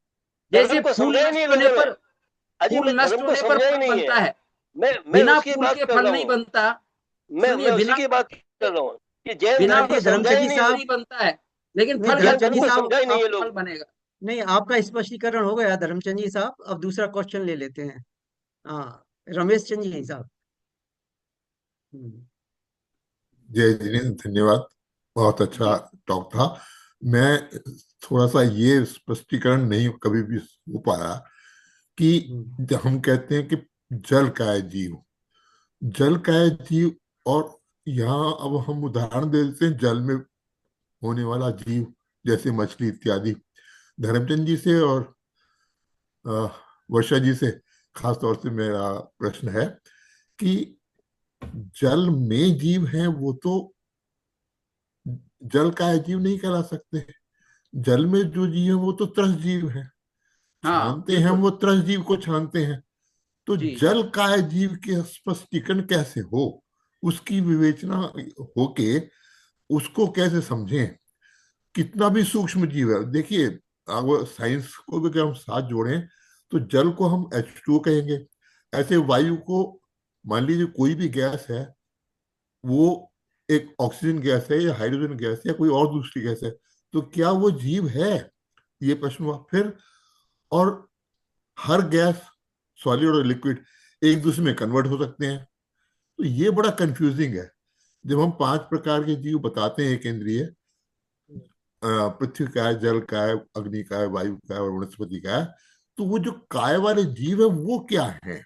S2: जैसे
S10: धर्म को
S2: फूल
S10: समझा ही नहीं
S2: नष्ट होने
S10: लोगों ने।
S2: पर
S10: अजी, मैं धर्म को समझा ही
S2: फल
S10: नहीं है।
S2: बनता है,
S10: मैं
S2: बिना
S10: उसकी
S2: फूल
S10: बात
S2: के
S10: कर
S2: फल
S10: रहा
S2: नहीं
S10: हूँ।
S2: बनता।
S10: मैं
S2: सुनिए,
S10: उसी की बात कर रहा हूँ कि जैन
S2: बिना
S10: धर्म को
S1: चलिए
S2: फूल
S10: समझा
S2: के
S10: ही
S1: धर्मचंद जी
S10: नहीं
S2: फल
S1: साहब।
S2: नहीं बनता है, लेकिन
S1: नहीं,
S2: फल
S10: जैन
S2: बनता
S1: धर्मचंद
S10: धर्म
S2: है,
S1: जी
S10: को
S2: तो
S1: साहब,
S10: समझा ही नहीं
S1: आप।
S10: है
S2: फल
S10: लोग।
S2: बनेगा।
S1: नहीं, आपका स्पष्टीकरण हो गया धर्मचंद जी साहब, अब दूसरा क्वेश्चन ले लेते हैं। हाँ, रमेश चंद जी साहब। हम्म,
S11: जय जिनेन्द्र, धन्यवाद। बहुत अच्छा
S1: जी।
S11: टॉक था। मैं थोड़ा सा ये स्पष्टीकरण नहीं कभी भी हो पाया कि
S1: हम्म,
S11: जब हम कहते हैं कि जल का है जीव, जल का है जीव, और यहाँ अब हम उदाहरण दे देते हैं जल में होने वाला जीव, जैसे मछली इत्यादि। धर्मचंद जी से और अ, वर्षा जी से खास तौर से मेरा प्रश्न है कि जल में जीव हैं वो तो जल का जीव नहीं कहला सकते। जल में जो जीव है वो तो त्रस जीव है,
S2: हाँ
S11: छानते हैं
S2: बिल्कुल।
S11: वो त्रस जीव को छानते हैं। तो
S2: जी
S11: जल काय जीव के स्पष्टीकरण कैसे हो, उसकी विवेचना होके उसको कैसे समझें। कितना भी सूक्ष्म जीव है, देखिए अगर साइंस को भी अगर हम साथ जोड़ें तो जल को हम H2O कहेंगे। ऐसे वायु को मान लीजिए कोई भी गैस है, वो एक ऑक्सीजन गैस है या हाइड्रोजन गैस है या कोई और दूसरी गैस है, तो क्या वो जीव है, ये प्रश्न हुआ। फिर और हर गैस, सॉलिड और लिक्विड, एक दूसरे में कन्वर्ट हो सकते हैं। तो ये बड़ा कंफ्यूजिंग है। जब हम 5 प्रकार के जीव बताते हैं केंद्रीय, पृथ्वी का है, जल का है, अग्नि का है, वायु का है और वनस्पति का है, तो वो जो काय वाले जीव है वो क्या है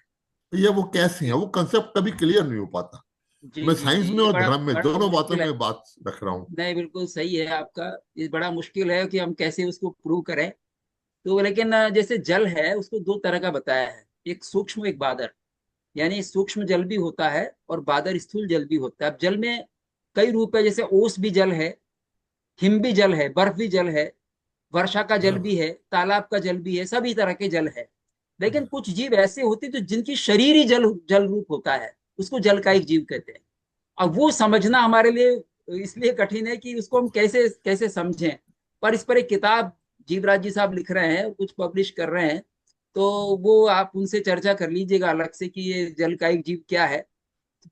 S11: या वो कैसे हैं,
S2: जी
S11: वो कंसेप्ट कभी क्लियर नहीं हो पाता।
S2: जी
S11: मैं
S2: जी
S11: साइंस
S2: जी,
S11: में
S2: ये
S11: और
S2: बड़ा
S11: धर्म में
S2: बड़ा
S11: दोनों बातों
S2: मुश्किल है।
S11: में बात रख रहा हूँ।
S2: नहीं बिल्कुल सही है आपका। ये बड़ा मुश्किल है कि हम कैसे उसको प्रूव करें। तो लेकिन जैसे जल है उसको दो तरह का बताया है, एक सूक्ष्म एक बादर। यानी सूक्ष्म जल भी होता है और बादर स्थूल जल भी होता है। अब जल में कई रूप है, जैसे ओस भी जल है, हिम भी जल है, बर्फ भी जल है, वर्षा का जल भी है, तालाब का जल भी है, सभी तरह के जल है। लेकिन कुछ जीव ऐसे होते हैं जो जिनकी शरीर ही जल जल रूप होता है, उसको जल का एक जीव कहते हैं। अब वो समझना हमारे लिए इसलिए कठिन है कि उसको हम कैसे कैसे समझें। पर इस पर एक किताब जीवराज जी साहब लिख रहे हैं, कुछ पब्लिश कर रहे हैं, तो वो आप उनसे चर्चा कर लीजिएगा अलग से कि ये जल का एक जीव क्या है।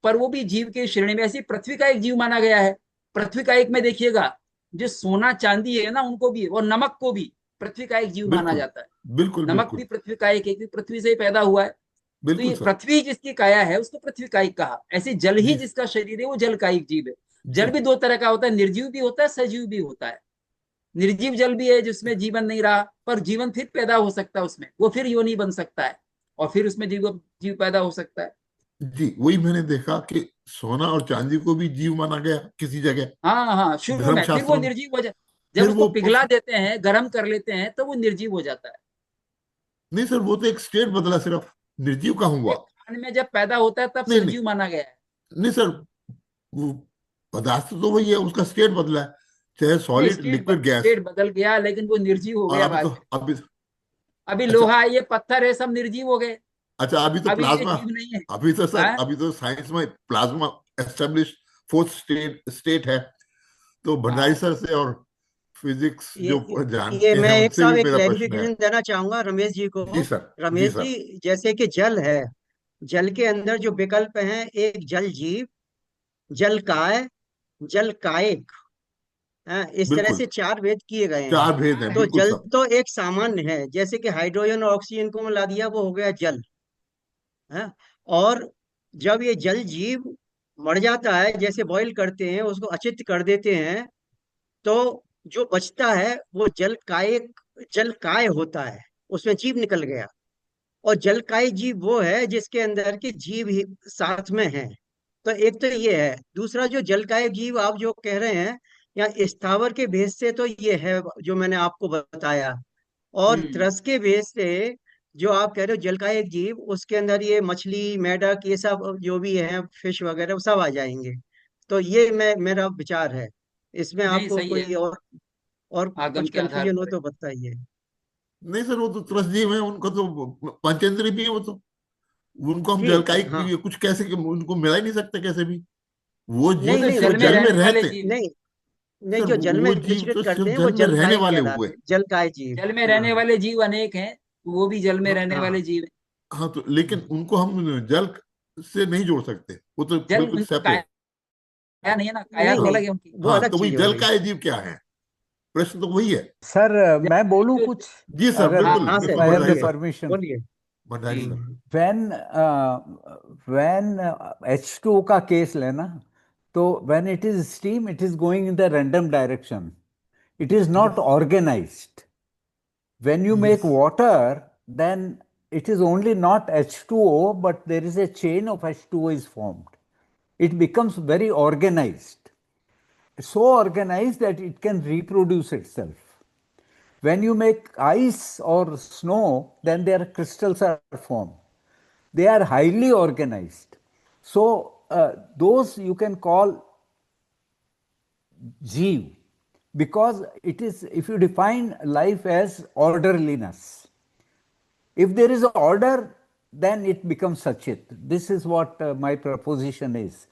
S2: पर वो भी जीव के श्रेणी में, ऐसी पृथ्वी का एक जीव माना गया है। पृथ्वी का एक में देखिएगा, जो सोना चांदी है ना उनको भी, और नमक को भी पृथ्वी का एक जीव माना
S11: बिल्कुल
S2: जाता है।
S11: बिल्कुल
S2: नमक भी
S11: बिल्कुल
S2: पृथ्वी का एक एक पृथ्वी से ही पैदा हुआ है। तो
S11: बिल्कुल
S2: ये
S11: सर।
S2: पृथ्वी जिसकी काया है उसको पृथ्वी कायिक कहा। ऐसे जल ही
S11: जी
S2: जिसका शरीर है वो जल कायिक जीव है।
S11: जी
S2: जल भी दो तरह का होता है, निर्जीव भी होता है, सजीव भी होता है। निर्जीव जल भी है जिसमें जीवन नहीं रहा, पर जीवन फिर पैदा हो सकता है उसमें, वो फिर योनि बन सकता है और फिर उसमें जीव जीव पैदा हो सकता है।
S11: जी, वही मैंने देखा कि सोना और चांदी को भी जीव माना गया किसी जगह
S2: हाँ हाँ, शुरू में फिर वो
S11: धर्मशास्त्रों में।
S2: निर्जीव हो जाए। जब
S11: फिर
S2: उसको
S11: वो
S2: पिघला देते हैं, गर्म कर लेते हैं, तो वो निर्जीव हो जाता है।
S11: नहीं सर, वो तो एक स्टेट बदला, सिर्फ निर्जीव का हुआ।
S2: एक खान में जब पैदा होता है तब
S11: नहीं नहीं
S2: सजीव माना गया है।
S11: नहीं सर, वो पदार्थ तो वही है, उसका स्टेट बदला है, चाहे
S2: नहीं,
S11: सॉलिड लिक्विड गैस।
S2: स्टेट बदल गया लेकिन वो निर्जीव हो
S11: और
S2: गया
S11: अभी तो
S2: बाद में।
S11: अभी
S2: अभी
S11: अच्छा
S2: लोहा है, ये पत्थर है, सब निर्जीव हो गए।
S11: अच्छा, अभी तो
S2: अभी ये
S11: प्लाज्मा,
S2: जीव नहीं है।
S11: अभी तो सर,
S2: हाँ
S11: अभी तो साइंस में plasma establish fourth state state है। तो भंडारी
S2: हाँ
S11: सर से और फिजिक्स
S1: ये
S11: जो
S1: ये
S11: जानते हैं
S1: मैं एक
S11: उनसे भी
S1: साहब एक
S11: मेरा प्रश्न है।
S1: क्लैरिफिकेशन देना चाहूंगा रमेश जी को।
S11: जी सर। जी
S1: रमेश
S11: सर।
S1: जी, जैसे कि जल है, जल के अंदर जो विकल्प हैं, एक जल जीव, जल काय, जल कायिक, इस तरह
S11: बिल्कुल,
S1: से चार भेद किए गए हैं।
S11: 4 भेद हैं,
S1: तो
S11: बिल्कुल
S1: जल
S11: सब।
S1: तो एक सामान्य है, जैसे कि हाइड्रोजन और ऑक्सीजन को मिला दिया वो हो गया जल है। और जब ये जल जीव मर जाता है, जैसे बॉईल करते हैं उसको अचित कर देते हैं, तो जो बचता है वो जल काय, जल काय होता है, उसमें जीव निकल गया। और जलकाई जीव वो है जिसके अंदर के जीव ही साथ में है। तो एक तो ये है। दूसरा, जो जलकाई जीव आप जो कह रहे हैं, या स्थावर के भेद से, तो ये है जो मैंने आपको बताया। और
S2: हम्म।
S1: त्रस के भेद से जो आप कह रहे हो जलकाई जीव, उसके अंदर ये मछली, मेढक, ये सब जो भी है, फिश वगैरह, वो सब आ जाएंगे। तो ये मेरा विचार है। इसमें
S2: नहीं
S1: आपको
S2: सही है,
S1: कोई और
S2: आगम
S1: कुछ
S2: के आधार
S1: कंफ्यूजन हो
S2: पर है।
S1: तो बताइए।
S11: नहीं सर, वो तो त्रसजीव है, उनको तो पंचेंद्रिय भी है वो तो। उनको हम
S1: ठीक है,
S11: जलकायिक
S1: हाँ।
S11: कुछ कैसे, उनको मिला ही नहीं सकते कैसे भी। वो
S1: नहीं
S11: जीव
S2: तो
S1: नहीं, वो
S11: सिर्फ
S2: जल में
S11: जल में
S2: रहने वाले
S11: रहते।
S2: जीव,
S1: नहीं नहीं,
S11: सर
S1: जो जल में
S11: वो जीव
S1: विचरित
S11: तो
S1: करते
S11: सिर्फ
S1: हैं वो
S11: जल में रहने
S1: जलकाय
S11: वाले हुए।
S1: कहलाते हैं, जलकाय जीव।
S2: जल में
S1: हाँ
S2: रहने वाले जीव अनेक हैं, तो वो भी जल में
S11: हाँ
S2: रहने वाले
S1: हाँ
S2: जीव हैं।
S11: हाँ, तो लेकिन उनको हम जल से नहीं जोड़ सकते, वो तो
S2: जल
S11: बिल्कुल
S2: उनकी
S11: सेपरेट।
S2: काया नहीं है ना, काया
S1: नहीं
S2: तो
S11: हाँ
S1: नहीं,
S2: अलग है उनकी।
S1: वो
S11: हाँ,
S1: अलग
S11: तो वही
S1: चीज हो
S11: जल
S1: गई।
S11: का जीव क्या है, प्रश्न तो वही है।
S5: सर
S2: जल
S5: मैं
S2: का
S5: बोलूं
S2: जो,
S5: कुछ,
S11: जी सर,
S5: अगर
S2: हाँ
S11: बिल्कुल
S1: हाँ
S11: बिल्कुल
S5: if
S1: सर,
S5: I have the
S11: भंडारी
S1: बोलिए
S11: सर।
S5: permission.
S1: बोलिए।
S11: Bhandari
S2: ji
S11: sir.
S1: Hmm,
S5: when when H2O का केस लेना, तो when it is steam it is going in the random direction, it is not organized. When you make water, then it is only not H2O, but there is a chain of H2O is formed. It becomes very organized. so organized that it can reproduce itself. When you make ice or snow, then their crystals are formed. They are highly organized. So those you can call Jeev, because it is, if you define life as orderliness, if there is order, then it becomes Sachit. This is what my proposition is.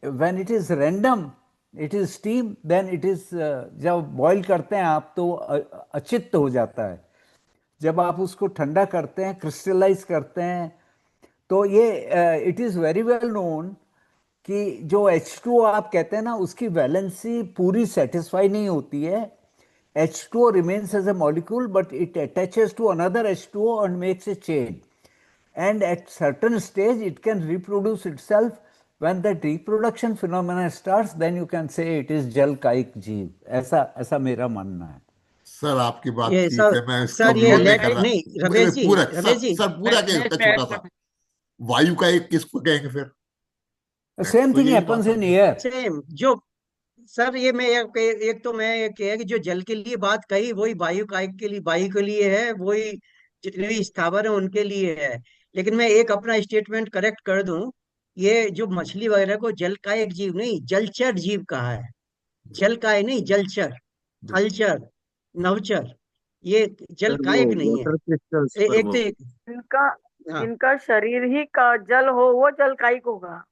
S5: When it is random, it is steam, then it is, जब boil करते हैं आप तो अचित्त हो जाता है. जब आप उसको ठंडा करते हैं, क्रिस्टलाइज करते हैं, तो ये it is very well known कि जो H2O आप कहते हैं ना, उसकी वैलेंसी पूरी सेटिस्फाई नहीं होती है. H2O remains as a molecule, but it attaches to another H2O and makes a chain. And at certain stage, it can reproduce itself. When that reproduction phenomena starts, then you can say it is जल कायिक जीव. ऐसा मेरा मानना है.
S11: Sir आपकी बात
S1: ये
S11: ठीक
S1: सर
S11: है, मैं इसको
S1: सर ये
S11: विरोध नहीं
S1: लेट
S11: कर रहा.
S1: नहीं रमेश जी,
S11: पूरा
S1: रमेश जी
S11: सर पूरा
S2: मैं
S11: कहता
S2: इसमें
S11: छोटा सा, वायु का एक किसको कहेंगे फिर?
S5: Same
S11: तो
S5: thing
S11: यही
S5: happens
S11: बात
S5: in
S11: है.
S5: air.
S1: सेम जो सर ये मैं एक तो मैं ये कह कि जो जल के लिए बात कही वही वायु कायिक के लिए, वायु के लिए है, वही जितने भी स्थावर है उनके लिए है. लेकिन मैं एक अपना स्टेटमेंट करेक्ट कर दूं, ये जो मछली वगैरह को जल कायिक जीव नहीं, जलचर जीव कहा है. जल काय नहीं, जलचर, थलचर, नवचर, ये जल
S8: सर वो
S1: कायिक नहीं है.
S8: वाटर क्रिस्टल्स पर
S1: एक
S8: वो
S1: तो
S12: इनका
S1: हाँ,
S12: इनका शरीर ही का जल हो वो जल कायिक होगा.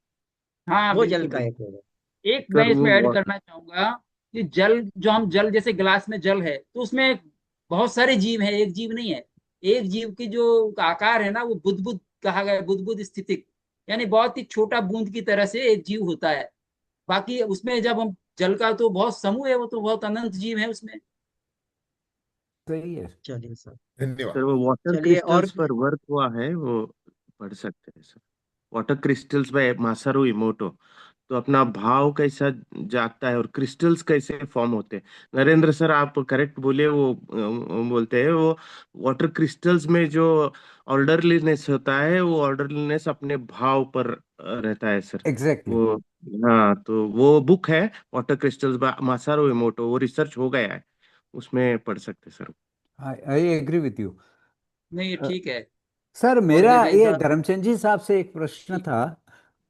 S2: हाँ
S1: वो जल
S2: बिल्कुल बिल्कुल.
S1: कायिक होगा.
S2: एक मैं
S8: सर
S2: इसमें ऐड
S8: वो
S2: करना चाहूंगा कि जल, जो हम जल, जैसे गिलास में जल है तो उसमें बहुत सारे जीव हैं, एक जीव नहीं है. एक जीव की जो आकार है ना, वो बुदबुद कहा गया है, बुदबुद स्थितिक, यानी बहुत ही छोटा बूंद की तरह से एक जीव होता है. बाकी उसमें जब हम जल का तो बहुत समूह है, वो तो बहुत अनंत जीव है उसमें.
S5: सही है.
S1: चलिए सर,
S11: धन्यवाद.
S8: सर वो वाटर
S1: चलिए और
S8: क्रिस्टल्स पर वर्क हुआ है, वो पढ़ सकते हैं sir. Water crystals by Masaru Emoto. तो अपना भाव कैसा जागता है और क्रिस्टल्स कैसे फॉर्म होते हैं. नरेंद्र सर आप करेक्ट बोले, वो बोलते हैं वो वाटर क्रिस्टल्स में जो ऑर्डरलीनेस होता है, वो ऑर्डरलीनेस अपने भाव पर रहता है सर.
S5: Exactly.
S8: वो हाँ, तो वो बुक है water crystals by Masaru Emoto, वो रिसर्च हो गया है, उसमें पढ़ सकते हैं sir.
S5: I agree with you.
S2: नहीं, ये ठीक है.
S5: सर
S2: और
S5: मेरा ये
S2: जैसा
S5: धर्मचंद जी साहब से एक प्रश्न
S2: जी
S5: था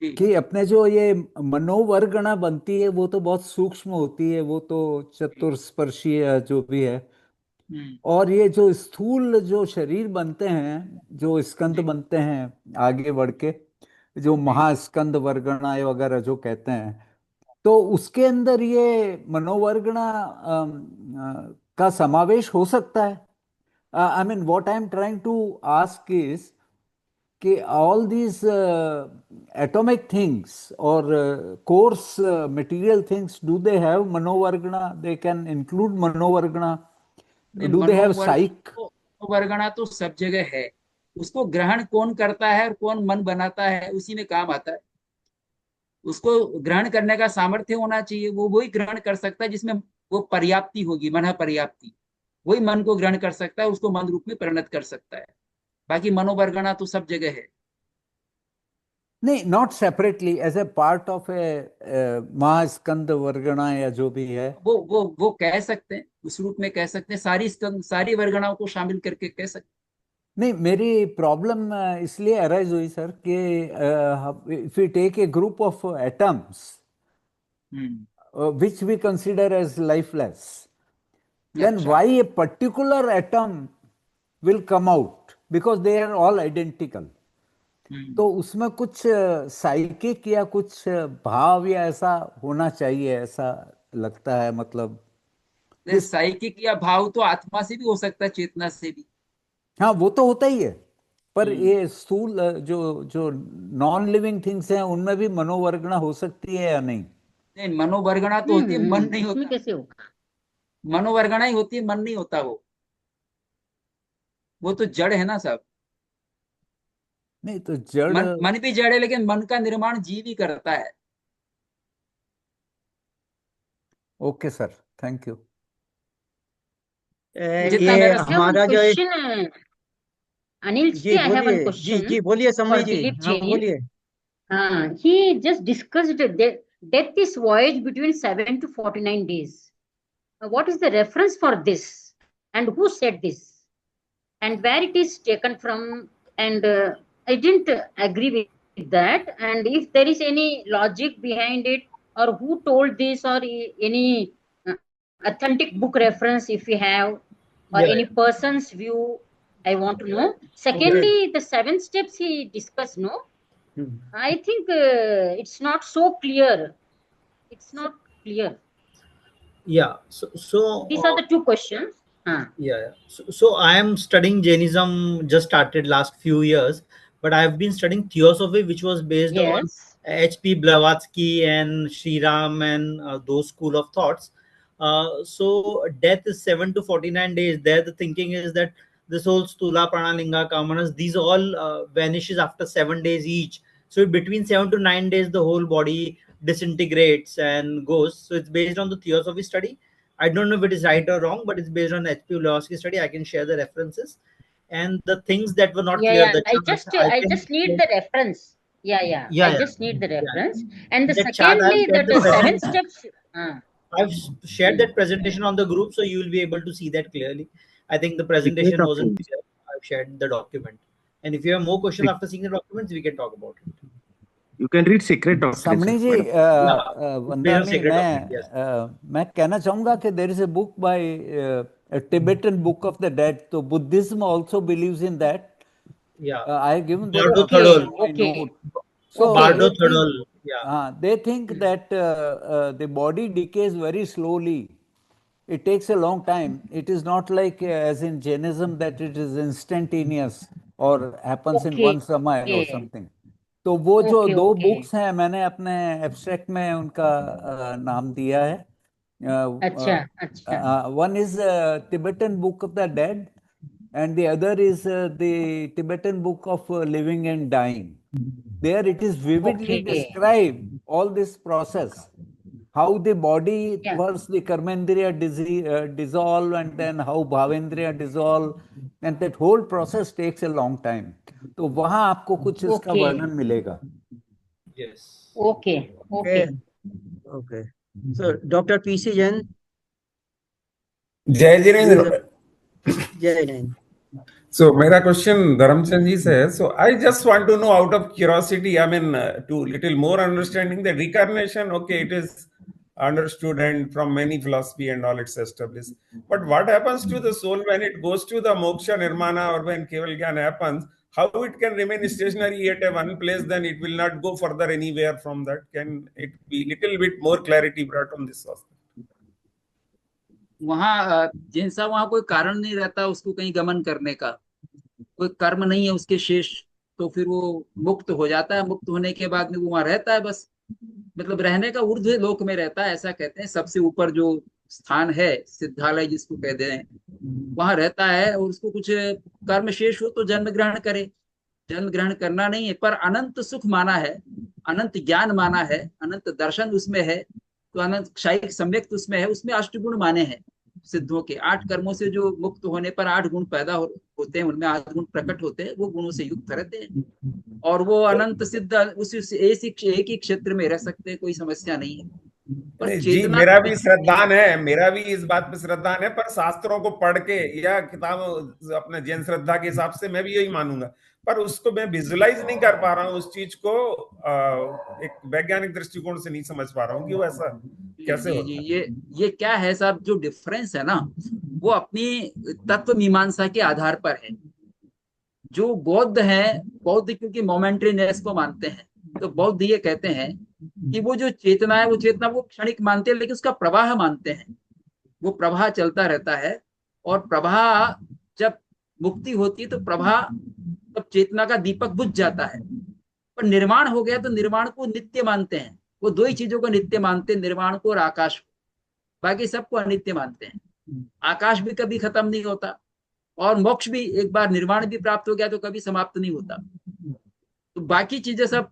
S2: जी.
S5: कि अपने जो ये मनोवर्गणा बनती है वो तो बहुत सूक्ष्म होती है, वो तो चतुर्स्पर्शीय जो भी है.
S2: हम्म.
S5: और ये जो स्थूल जो शरीर बनते हैं, जो स्कंद
S2: जी
S5: बनते हैं आगे बढ़ के, जो
S2: जी.
S5: महास्कंद वर्गणा वगैरह जो कहते हैं, तो उसके अंदर ये मनोवर्गणा का समावेश हो सकता है. I mean what I am trying to ask is कि all these atomic things or coarse material things, do they have manovargana? They can include manovargana.
S2: नहीं,
S5: Do they have psych?
S2: मनोवर्गणा तो सब जगह है. उसको ग्रहण कौन करता है और कौन मन बनाता है, उसी में काम आता है. उसको ग्रहण करने का सामर्थ्य होना चाहिए, वो वही ग्रहण कर सकता है जिसमें वो पर्याप्ति होगी, मन पर्याप्ति. वही मन को ग्रहण कर सकता है, उसको मन रूप में परिणत कर सकता है. बाकी मनोवर्गणा तो सब जगह है.
S5: नहीं, not separately as a part of a महास्कंद वर्गणा या जो भी है.
S2: वो कह सकते हैं, उस रूप में कह सकते हैं, सारी वर्गणाओं को शामिल करके कह सकते हैं.
S5: नहीं, मेरी प्रॉब्लम इसलिए अराइज हुई सर कि if we take a group of atoms which we consider as lifeless, then
S2: अच्छा.
S5: why a particular atom will come out, because they are all identical. तो उसमें कुछ साइकिक या कुछ भाव या ऐसा होना चाहिए, ऐसा लगता है. मतलब
S2: साइकिक या भाव तो आत्मा से भी हो सकता है, चेतना से भी.
S5: हाँ, वो तो होता ही है. पर ये स्थूल जो जो नॉन लिविंग थिंग्स हैं, उनमें भी मनोवर्गणा हो सकती है या नहीं?
S2: नहीं, मनोवर्गणा तो होती है, मन नहीं होता.
S13: कैसे होगा?
S2: मनोवर्गणा ही होती है, मन नहीं होता. वो तो जड़ है ना सब.
S5: नहीं तो जड़.
S2: मन भी जड़ है, लेकिन मन का निर्माण जीव ही करता है.
S5: Okay sir, thank you.
S2: जितना
S1: ये
S2: मेरा
S1: हमारा जो
S13: question Anil
S1: ji
S13: ji, I have one
S1: बोलिए, जी
S13: question
S1: जी बोलिए
S13: for
S1: सम्मी जी,
S13: Dilip
S1: हाँ
S13: Jain.
S1: बोलिए.
S13: He just discussed that death is voyage between 7 to 49 days. What is the reference for this? And who said this? And where it is taken from? And I didn't agree with that. And if there is any logic behind it, or who told this, or any authentic book reference, if you have, or
S7: Yeah,
S13: any person's view, I want to know. Secondly, the 7 steps he discussed, no? I think it's not so clear. It's not clear.
S7: yeah.
S13: These are the two questions.
S7: Yeah. So I am studying Jainism, just started last few years, but I have been studying theosophy, which was based on
S13: Yes.
S7: H.P. Blavatsky and Sri Ram and those school of thoughts. So death is 7 to 49 days. There, the thinking is that this whole Stula, Pranalinga, Kamanas, these all vanishes after 7 days each. So between 7 to 9 days, the whole body disintegrates and goes. So it's based on the theosophy study. I don't know if it is right or wrong, but it's based on H.P. Blavatsky study. I can share the references and the things that were not
S13: Yeah,
S7: clear.
S13: yeah.
S7: The chart I
S13: I
S7: can,
S13: just need the reference. Yeah, yeah.
S7: yeah,
S13: I
S7: yeah,
S13: just need the
S7: yeah.
S13: reference. And the
S7: In that chart, I've
S13: secondly,
S7: shared
S13: that
S7: the
S13: 7
S7: present.
S13: steps.
S7: I've shared that presentation on the group, so you will be able to see that clearly. I think the
S8: Secret
S7: presentation
S8: of
S7: wasn't
S8: things.
S7: clear. I've shared the document, and if you have more questions after seeing the documents, we can talk about it.
S8: You can read secret documents,
S5: समणी जी
S8: madam.
S7: Yeah, based on
S5: वंदनानी
S7: sacred document. Yes.
S5: मैं कहना चाहूंगा कि there is a book by Tibetan book of the dead तो Buddhism also believes in that
S7: Yeah.
S5: I have given that
S7: Bardo
S5: reference
S7: Thadol.
S5: in my
S13: Okay.
S5: note. So
S7: Bardo
S5: they think
S7: Thadol. Yeah.
S5: they think that the body decays very slowly. It takes a long time. It is not like as in Jainism that it is instantaneous or happens in
S13: Okay.
S5: one समय or
S13: Okay.
S5: something. तो वो जो
S13: Okay.
S5: दो
S13: Okay.
S5: Books हैं मैंने अपने abstract में उनका नाम दिया है.
S13: अच्छा, अच्छा.
S5: One is Tibetan Book of the Dead, and the other is the Tibetan Book of Living and Dying. There it is vividly
S13: Okay.
S5: described all this process, how the body
S13: Yeah.
S5: first the karmendriya dissolve and then how bhavendriya dissolve, and that whole process takes a long time. तो वहाँ आपको कुछ इसका
S13: Okay.
S5: वर्णन मिलेगा.
S7: Yes.
S13: Okay. Okay.
S1: Okay. So, Dr. P.C. Jain,
S14: जय
S1: you
S14: Jinendra.
S1: Jai Hind.
S14: So मेरा question Dharmchand जी से है. So I just want to know out of curiosity, I mean, to little more understanding the reincarnation. Okay, it is understood and from many philosophy and all it's established. But what happens to the soul when it goes to the moksha nirmana or when keval gyan happens? How it can remain stationary at a one place? Then it will not go further anywhere from that. Can it be little bit more clarity brought on this aspect?
S2: वहाँ जैसा वहाँ कोई कारण नहीं रहता उसको कहीं गमन करने का, कोई कर्म नहीं है उसके शेष, तो फिर वो मुक्त हो जाता है. मुक्त होने के बाद में वो वहां रहता है बस, मतलब रहने का ऊर्ध्व लोक में रहता है, ऐसा कहते हैं. सबसे ऊपर जो स्थान है सिद्धालय जिसको कहते हैं, वहां रहता है. और उसको कुछ कर्म शेष हो तो जन्म ग्रहण करे. जन्म ग्रहण करना नहीं है, पर अनंत सुख माना है, अनंत ज्ञान माना है, अनंत दर्शन उसमें है, तो अनंत क्षयिक सम्यक्त उसमें है. उसमें अष्टगुण माने हैं सिद्धों के. 8 कर्मों से जो मुक्त होने पर 8 गुण पैदा होते हैं, उनमें 8 गुण प्रकट होते हैं, वो गुणों से युक्त रहते हैं. और वो अनंत सिद्ध उसी एक ही क्षेत्र में रह सकते हैं, कोई समस्या नहीं है. पर
S14: जी
S2: चेतना
S14: मेरा भी श्रद्धान है, मेरा भी इस बात पे श्रद्धान है, पर शास्त्रों को पढ़ के या किताब अपने जैन श्रद्धा के हिसाब से मैं भी यही मानूंगा, पर उसको मैं विजुलाइज नहीं कर पा रहा हूँ. उस चीज को एक वैज्ञानिक दृष्टिकोण से नहीं समझ पा रहा हूँ कि वो ऐसा कैसे होता है.
S2: ये क्या है साहब, जो डिफरेंस है ना, वो अपनी तत्व मीमांसा के आधार पर है. जो बौद्ध हैं, बौद्ध क्योंकि मोमेंट्रीनेस को मानते हैं, तो बौद्ध ये कहते हैं कि वो जो चेतना है, वो चेतना वो क्षणिक मानते हैं, लेकिन उसका प्रवाह मानते हैं. वो प्रवाह चलता रहता है, और प्रवाह जब मुक्ति होती है तो प्रवाह, तब चेतना का दीपक बुझ जाता है. पर निर्माण हो गया तो निर्माण को नित्य मानते हैं. वो दो ही चीजों को नित्य मानते हैं, निर्माण को और आकाश को. बाकी सबको अनित्य मानते हैं. आकाश भी कभी खत्म नहीं होता, और मोक्ष भी, एक बार निर्माण भी प्राप्त हो गया तो कभी समाप्त नहीं होता. तो बाकी चीजें सब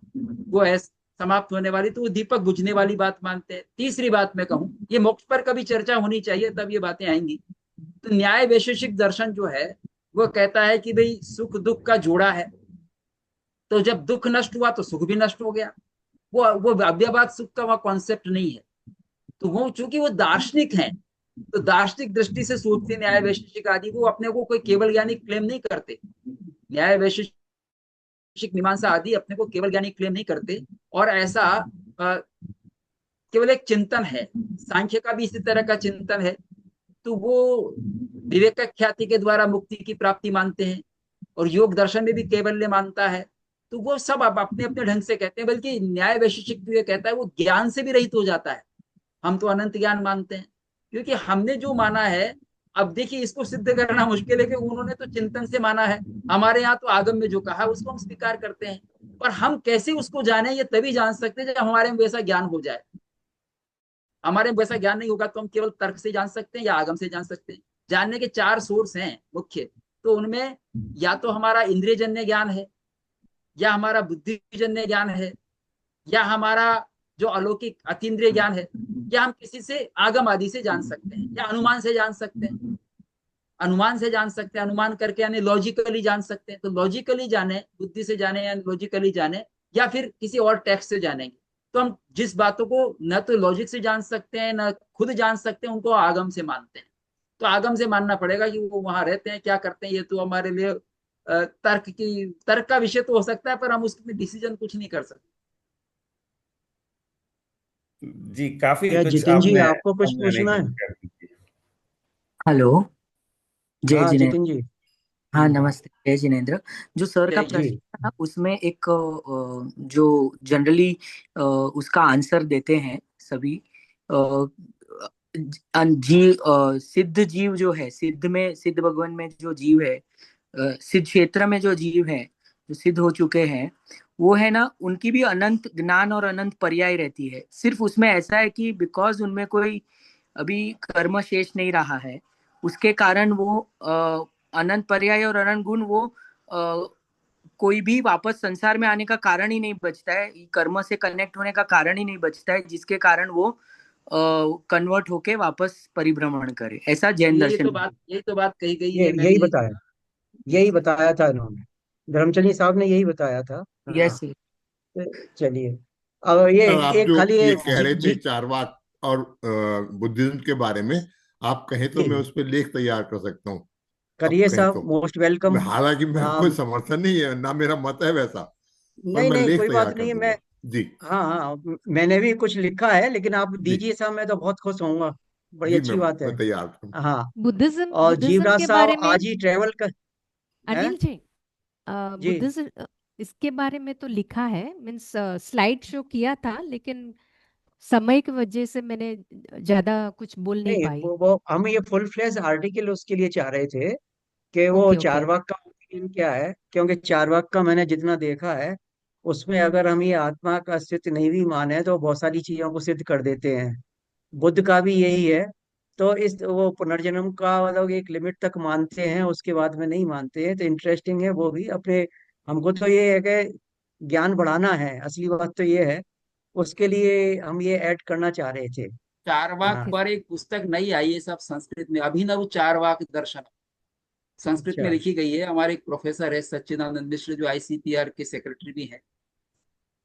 S2: वो है समाप्त होने वाली, तो वो दीपक बुझने वाली बात मानते हैं. तीसरी बात मैं कहूं, ये मोक्ष पर कभी चर्चा होनी चाहिए, तब ये बातें आएंगी. तो न्याय वैशेषिक दर्शन जो है वो कहता है कि भाई सुख दुख का जोड़ा है, तो जब दुख नष्ट हुआ तो सुख भी नष्ट हो गया. वो अव्ययवाद सुख का वह कॉन्सेप्ट नहीं है। तो वो चूंकि वो दार्शनिक हैं, तो दार्शनिक दृष्टि से सोचते, न्याय वैशेषिक आदि, वो अपने को कोई केवल ज्ञानी क्लेम नहीं करते। न्याय वैशेषिक मीमांसा आदि अपने को केवल ज्ञानी क्लेम नहीं करते। और ऐसा केवल एक चिंतन है। सांख्य का भी इसी तरह का चिंतन है। तो वो विवेक ख्याति के द्वारा मुक्ति की प्राप्ति मानते हैं, और योग दर्शन में भी कैवल्य मानता है। तो वो सब अब अपने अपने ढंग से कहते हैं, बल्कि न्याय वैशेषिक तो ये कहता है वो ज्ञान से भी रहित हो जाता है। हम तो अनंत ज्ञान मानते हैं, क्योंकि हमने जो माना है, अब देखिए इसको सिद्ध करना मुश्किल है कि उन्होंने तो चिंतन से माना है, हमारे यहाँ तो आगम में जो कहा उसको हम स्वीकार करते हैं। और हम कैसे उसको जाने, ये तभी जान सकते हैं जब हमारे में वैसा ज्ञान हो जाए। हमारे में वैसा ज्ञान नहीं होगा तो हम केवल तर्क से जान सकते हैं या आगम से जान सकते हैं। जानने के चार सोर्स हैं मुख्य। तो उनमें या तो हमारा इंद्रियजन्य ज्ञान है, या हमारा बुद्धिजन्य ज्ञान है, या हमारा जो अलौकिक अतीन्द्रिय ज्ञान है, या हम किसी से आगम आदि से जान सकते हैं, या अनुमान से जान सकते हैं। अनुमान से जान सकते हैं, अनुमान करके यानी लॉजिकली जान सकते हैं। तो लॉजिकली जाने, बुद्धि से जाने या लॉजिकली जाने, या फिर किसी और टेक्स्ट से जानेंगे। तो हम जिस बातों को न तो लॉजिक से जान सकते हैं, न खुद जान सकते हैं, उनको आगम से मानते हैं। तो आगम से मानना पड़ेगा कि वो वहां रहते हैं, क्या करते हैं, ये तो हमारे लिए तर्क का विषय तो हो सकता है, पर हम उसमें डिसीजन कुछ नहीं कर सकते।
S14: जी, काफी
S1: क्या
S14: कुछ
S1: जितिन जी
S14: आपने
S1: आपको कुछ
S14: समझाने
S1: पूछना
S14: की
S1: है?
S14: कर दी।
S15: हेलो। जय
S1: हाँ
S15: जिनेन्द्र।
S1: जितिन जी।
S15: हाँ नमस्ते, जय जिनेन्द्र। जो सर का
S2: जय
S1: जी
S15: प्रश्न था ना, उसमें एक जो जनरली उसका आंसर देते हैं सभी, सिद्ध जीव जो है, सिद्ध में, सिद्ध भगवान में जो जीव है, सिद्ध क्षेत्र में जो जीव है, जो सिद्ध हो चुके हैं, वो है ना, उनकी भी अनंत ज्ञान और अनंत पर्याय रहती है। सिर्फ उसमें ऐसा है कि बिकॉज उनमें कोई अभी कर्म शेष नहीं रहा है, उसके कारण वो अनंत पर्याय और अनंत गुण, वो कोई भी वापस संसार में आने का कारण ही नहीं बचता है, कर्म से कनेक्ट होने का कारण ही नहीं बचता है, जिसके कारण वो कन्वर्ट होके वापस परिभ्रमण करे। ऐसा जैन दर्शन।
S2: यही तो बात कही गई
S1: ये
S2: है, मैंने
S1: यही
S2: यही
S1: बताया, यही बताया था इन्होंने, धर्मचंद्र साहब ने यही बताया था। हाँ।
S15: यस।
S1: तो चलिए, अब ये
S11: सर आप
S1: एक
S11: जो
S1: खाली
S11: ये
S1: ये
S11: कह रहे थे चारवाक और बुद्धिज्म के बारे में, आप कहें तो मैं
S1: जी
S11: उस पर लेख तैयार कर सकता हूँ, आप
S1: करिए
S11: कहें
S1: साहब,
S11: तो।
S1: Most welcome.
S11: हालांकि मेरा कोई समर्थन नहीं है, ना मेरा मत है वैसा, पर
S1: नहीं
S11: मैं
S1: नहीं
S11: लेख
S1: कोई
S11: तैयार
S1: बात
S11: कर
S1: नहीं है। मैं
S11: दूंगा। जी।
S1: हाँ हाँ मैंने भी कुछ लिखा है, लेकिन आप
S11: जी।
S1: दीजिए साहब, मैं तो बहुत खुश होऊंगा। बड़ी
S11: जी
S1: अच्छी बात है।
S11: मैं तैयार हूँ।
S1: हाँ।
S6: बुद्धिज्म
S1: और
S6: बुद्धिज्म
S1: जीवराज
S6: के
S1: साहब
S6: बारे में
S1: आज ही ट्रेवल कर है।
S6: अनिल जी,
S1: जी
S6: बुद्धिज्म इसके बारे में तो लिखा है, मीन्स स्लाइड शो किया था, लेकिन समय की वजह से मैंने ज्यादा कुछ बोल नहीं
S1: नहीं,
S6: पाई।
S1: वो हम ये फुल फ्लेज आर्टिकल उसके लिए चाह रहे थे कि वो
S6: ओके ओके।
S1: चारवाक का ओपिनियन क्या है, क्योंकि चारवाक का मैंने जितना देखा है, उसमें अगर हम ये आत्मा का अस्तित्व नहीं भी माने तो बहुत सारी चीजों को सिद्ध कर देते हैं। बुद्ध का भी यही है। तो इस वो पुनर्जन्म का मतलब एक लिमिट तक मानते हैं, उसके बाद में नहीं मानते हैं। तो इंटरेस्टिंग है वो भी अपने। हमको तो ये है कि ज्ञान बढ़ाना है, असली बात तो ये है। उसके लिए हम ये ऐड करना चाह रहे थे।
S2: चारवाक
S1: हाँ।
S6: ओके।
S2: पर एक पुस्तक नई आई है सब संस्कृत में, अभिनव चारवाक दर्शन, संस्कृत में
S1: अच्छा।
S2: लिखी गई है। हमारे एक प्रोफेसर है सच्चिदानंद मिश्र, जो आईसीपीआर के सेक्रेटरी भी हैं।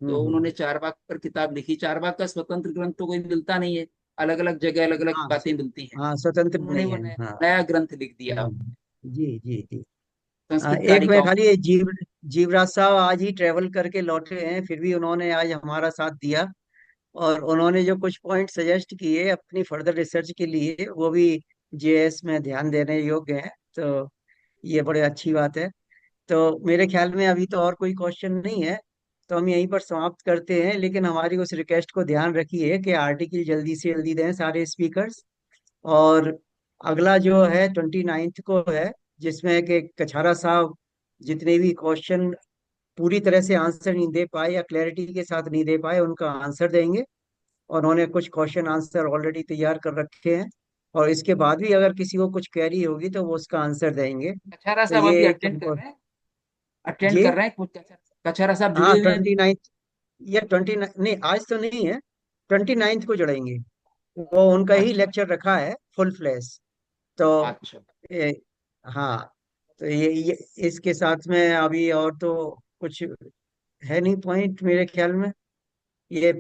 S2: तो उन्होंने
S1: हम्म।
S2: चारवाक पर किताब लिखी। चारवाक का स्वतंत्र ग्रंथ तो कोई मिलता नहीं है, अलग अलग जगह अलग अलग
S1: हाँ
S2: बातें मिलती हैं।
S1: हाँ स्वतंत्र
S2: उन्होंने
S1: नहीं
S2: वो
S1: है।
S2: नया,
S1: हाँ।
S2: नया ग्रंथ लिख दिया,
S1: जी जी जी।
S2: संस्कृत
S1: एक मैं
S2: कारिकाओं
S1: खाली
S2: में।
S1: ये जीवराज साहब आज ही ट्रेवल करके लौटे हैं, फिर भी उन्होंने आज हमारा साथ दिया। और उन्होंने जो कुछ पॉइंट सजेस्ट किए अपनी फर्दर रिसर्च के लिए, वो भी जेएस में ध्यान देने योग्य है। तो ये बड़े अच्छी बात है। तो मेरे ख्याल में अभी तो और कोई क्वेश्चन नहीं है, तो हम यहीं पर समाप्त करते हैं। लेकिन हमारी उस रिक्वेस्ट को ध्यान रखिए कि आर्टिकल जल्दी से जल्दी दें सारे स्पीकर्स। और अगला जो है 29 को है, जिसमें कि कछारा साहब जितने भी क्वेश्चन पूरी तरह से आंसर नहीं दे पाए या क्लैरिटी के साथ नहीं दे पाए, उनका आंसर देंगे। और उन्होंने कुछ क्वेश्चन आंसर ऑलरेडी तैयार कर रखे हैं। और इसके बाद भी अगर किसी को कुछ क्वेरी होगी तो वो उसका आंसर देंगे।
S2: कछारा
S1: तो
S2: साहब अभी
S1: ये एक
S2: अटेंड कर
S1: हमको।
S2: रहे हैं, अटेंड
S1: जी
S2: कर रहे हैं कुछ। कछारा साहब
S1: हाँ
S2: जुड़े हुए हैं।
S1: 29, या 29 नहीं, आज तो नहीं है, 29 को जुड़ेंगे। वो उनका ही
S2: अच्छा
S1: लेक्चर रखा है फुल फ्लैश। तो
S2: अच्छा।
S1: ये, हाँ। तो ये इसके साथ में अभी और तो कुछ है नहीं पॉइंट मेरे ख्याल में। ये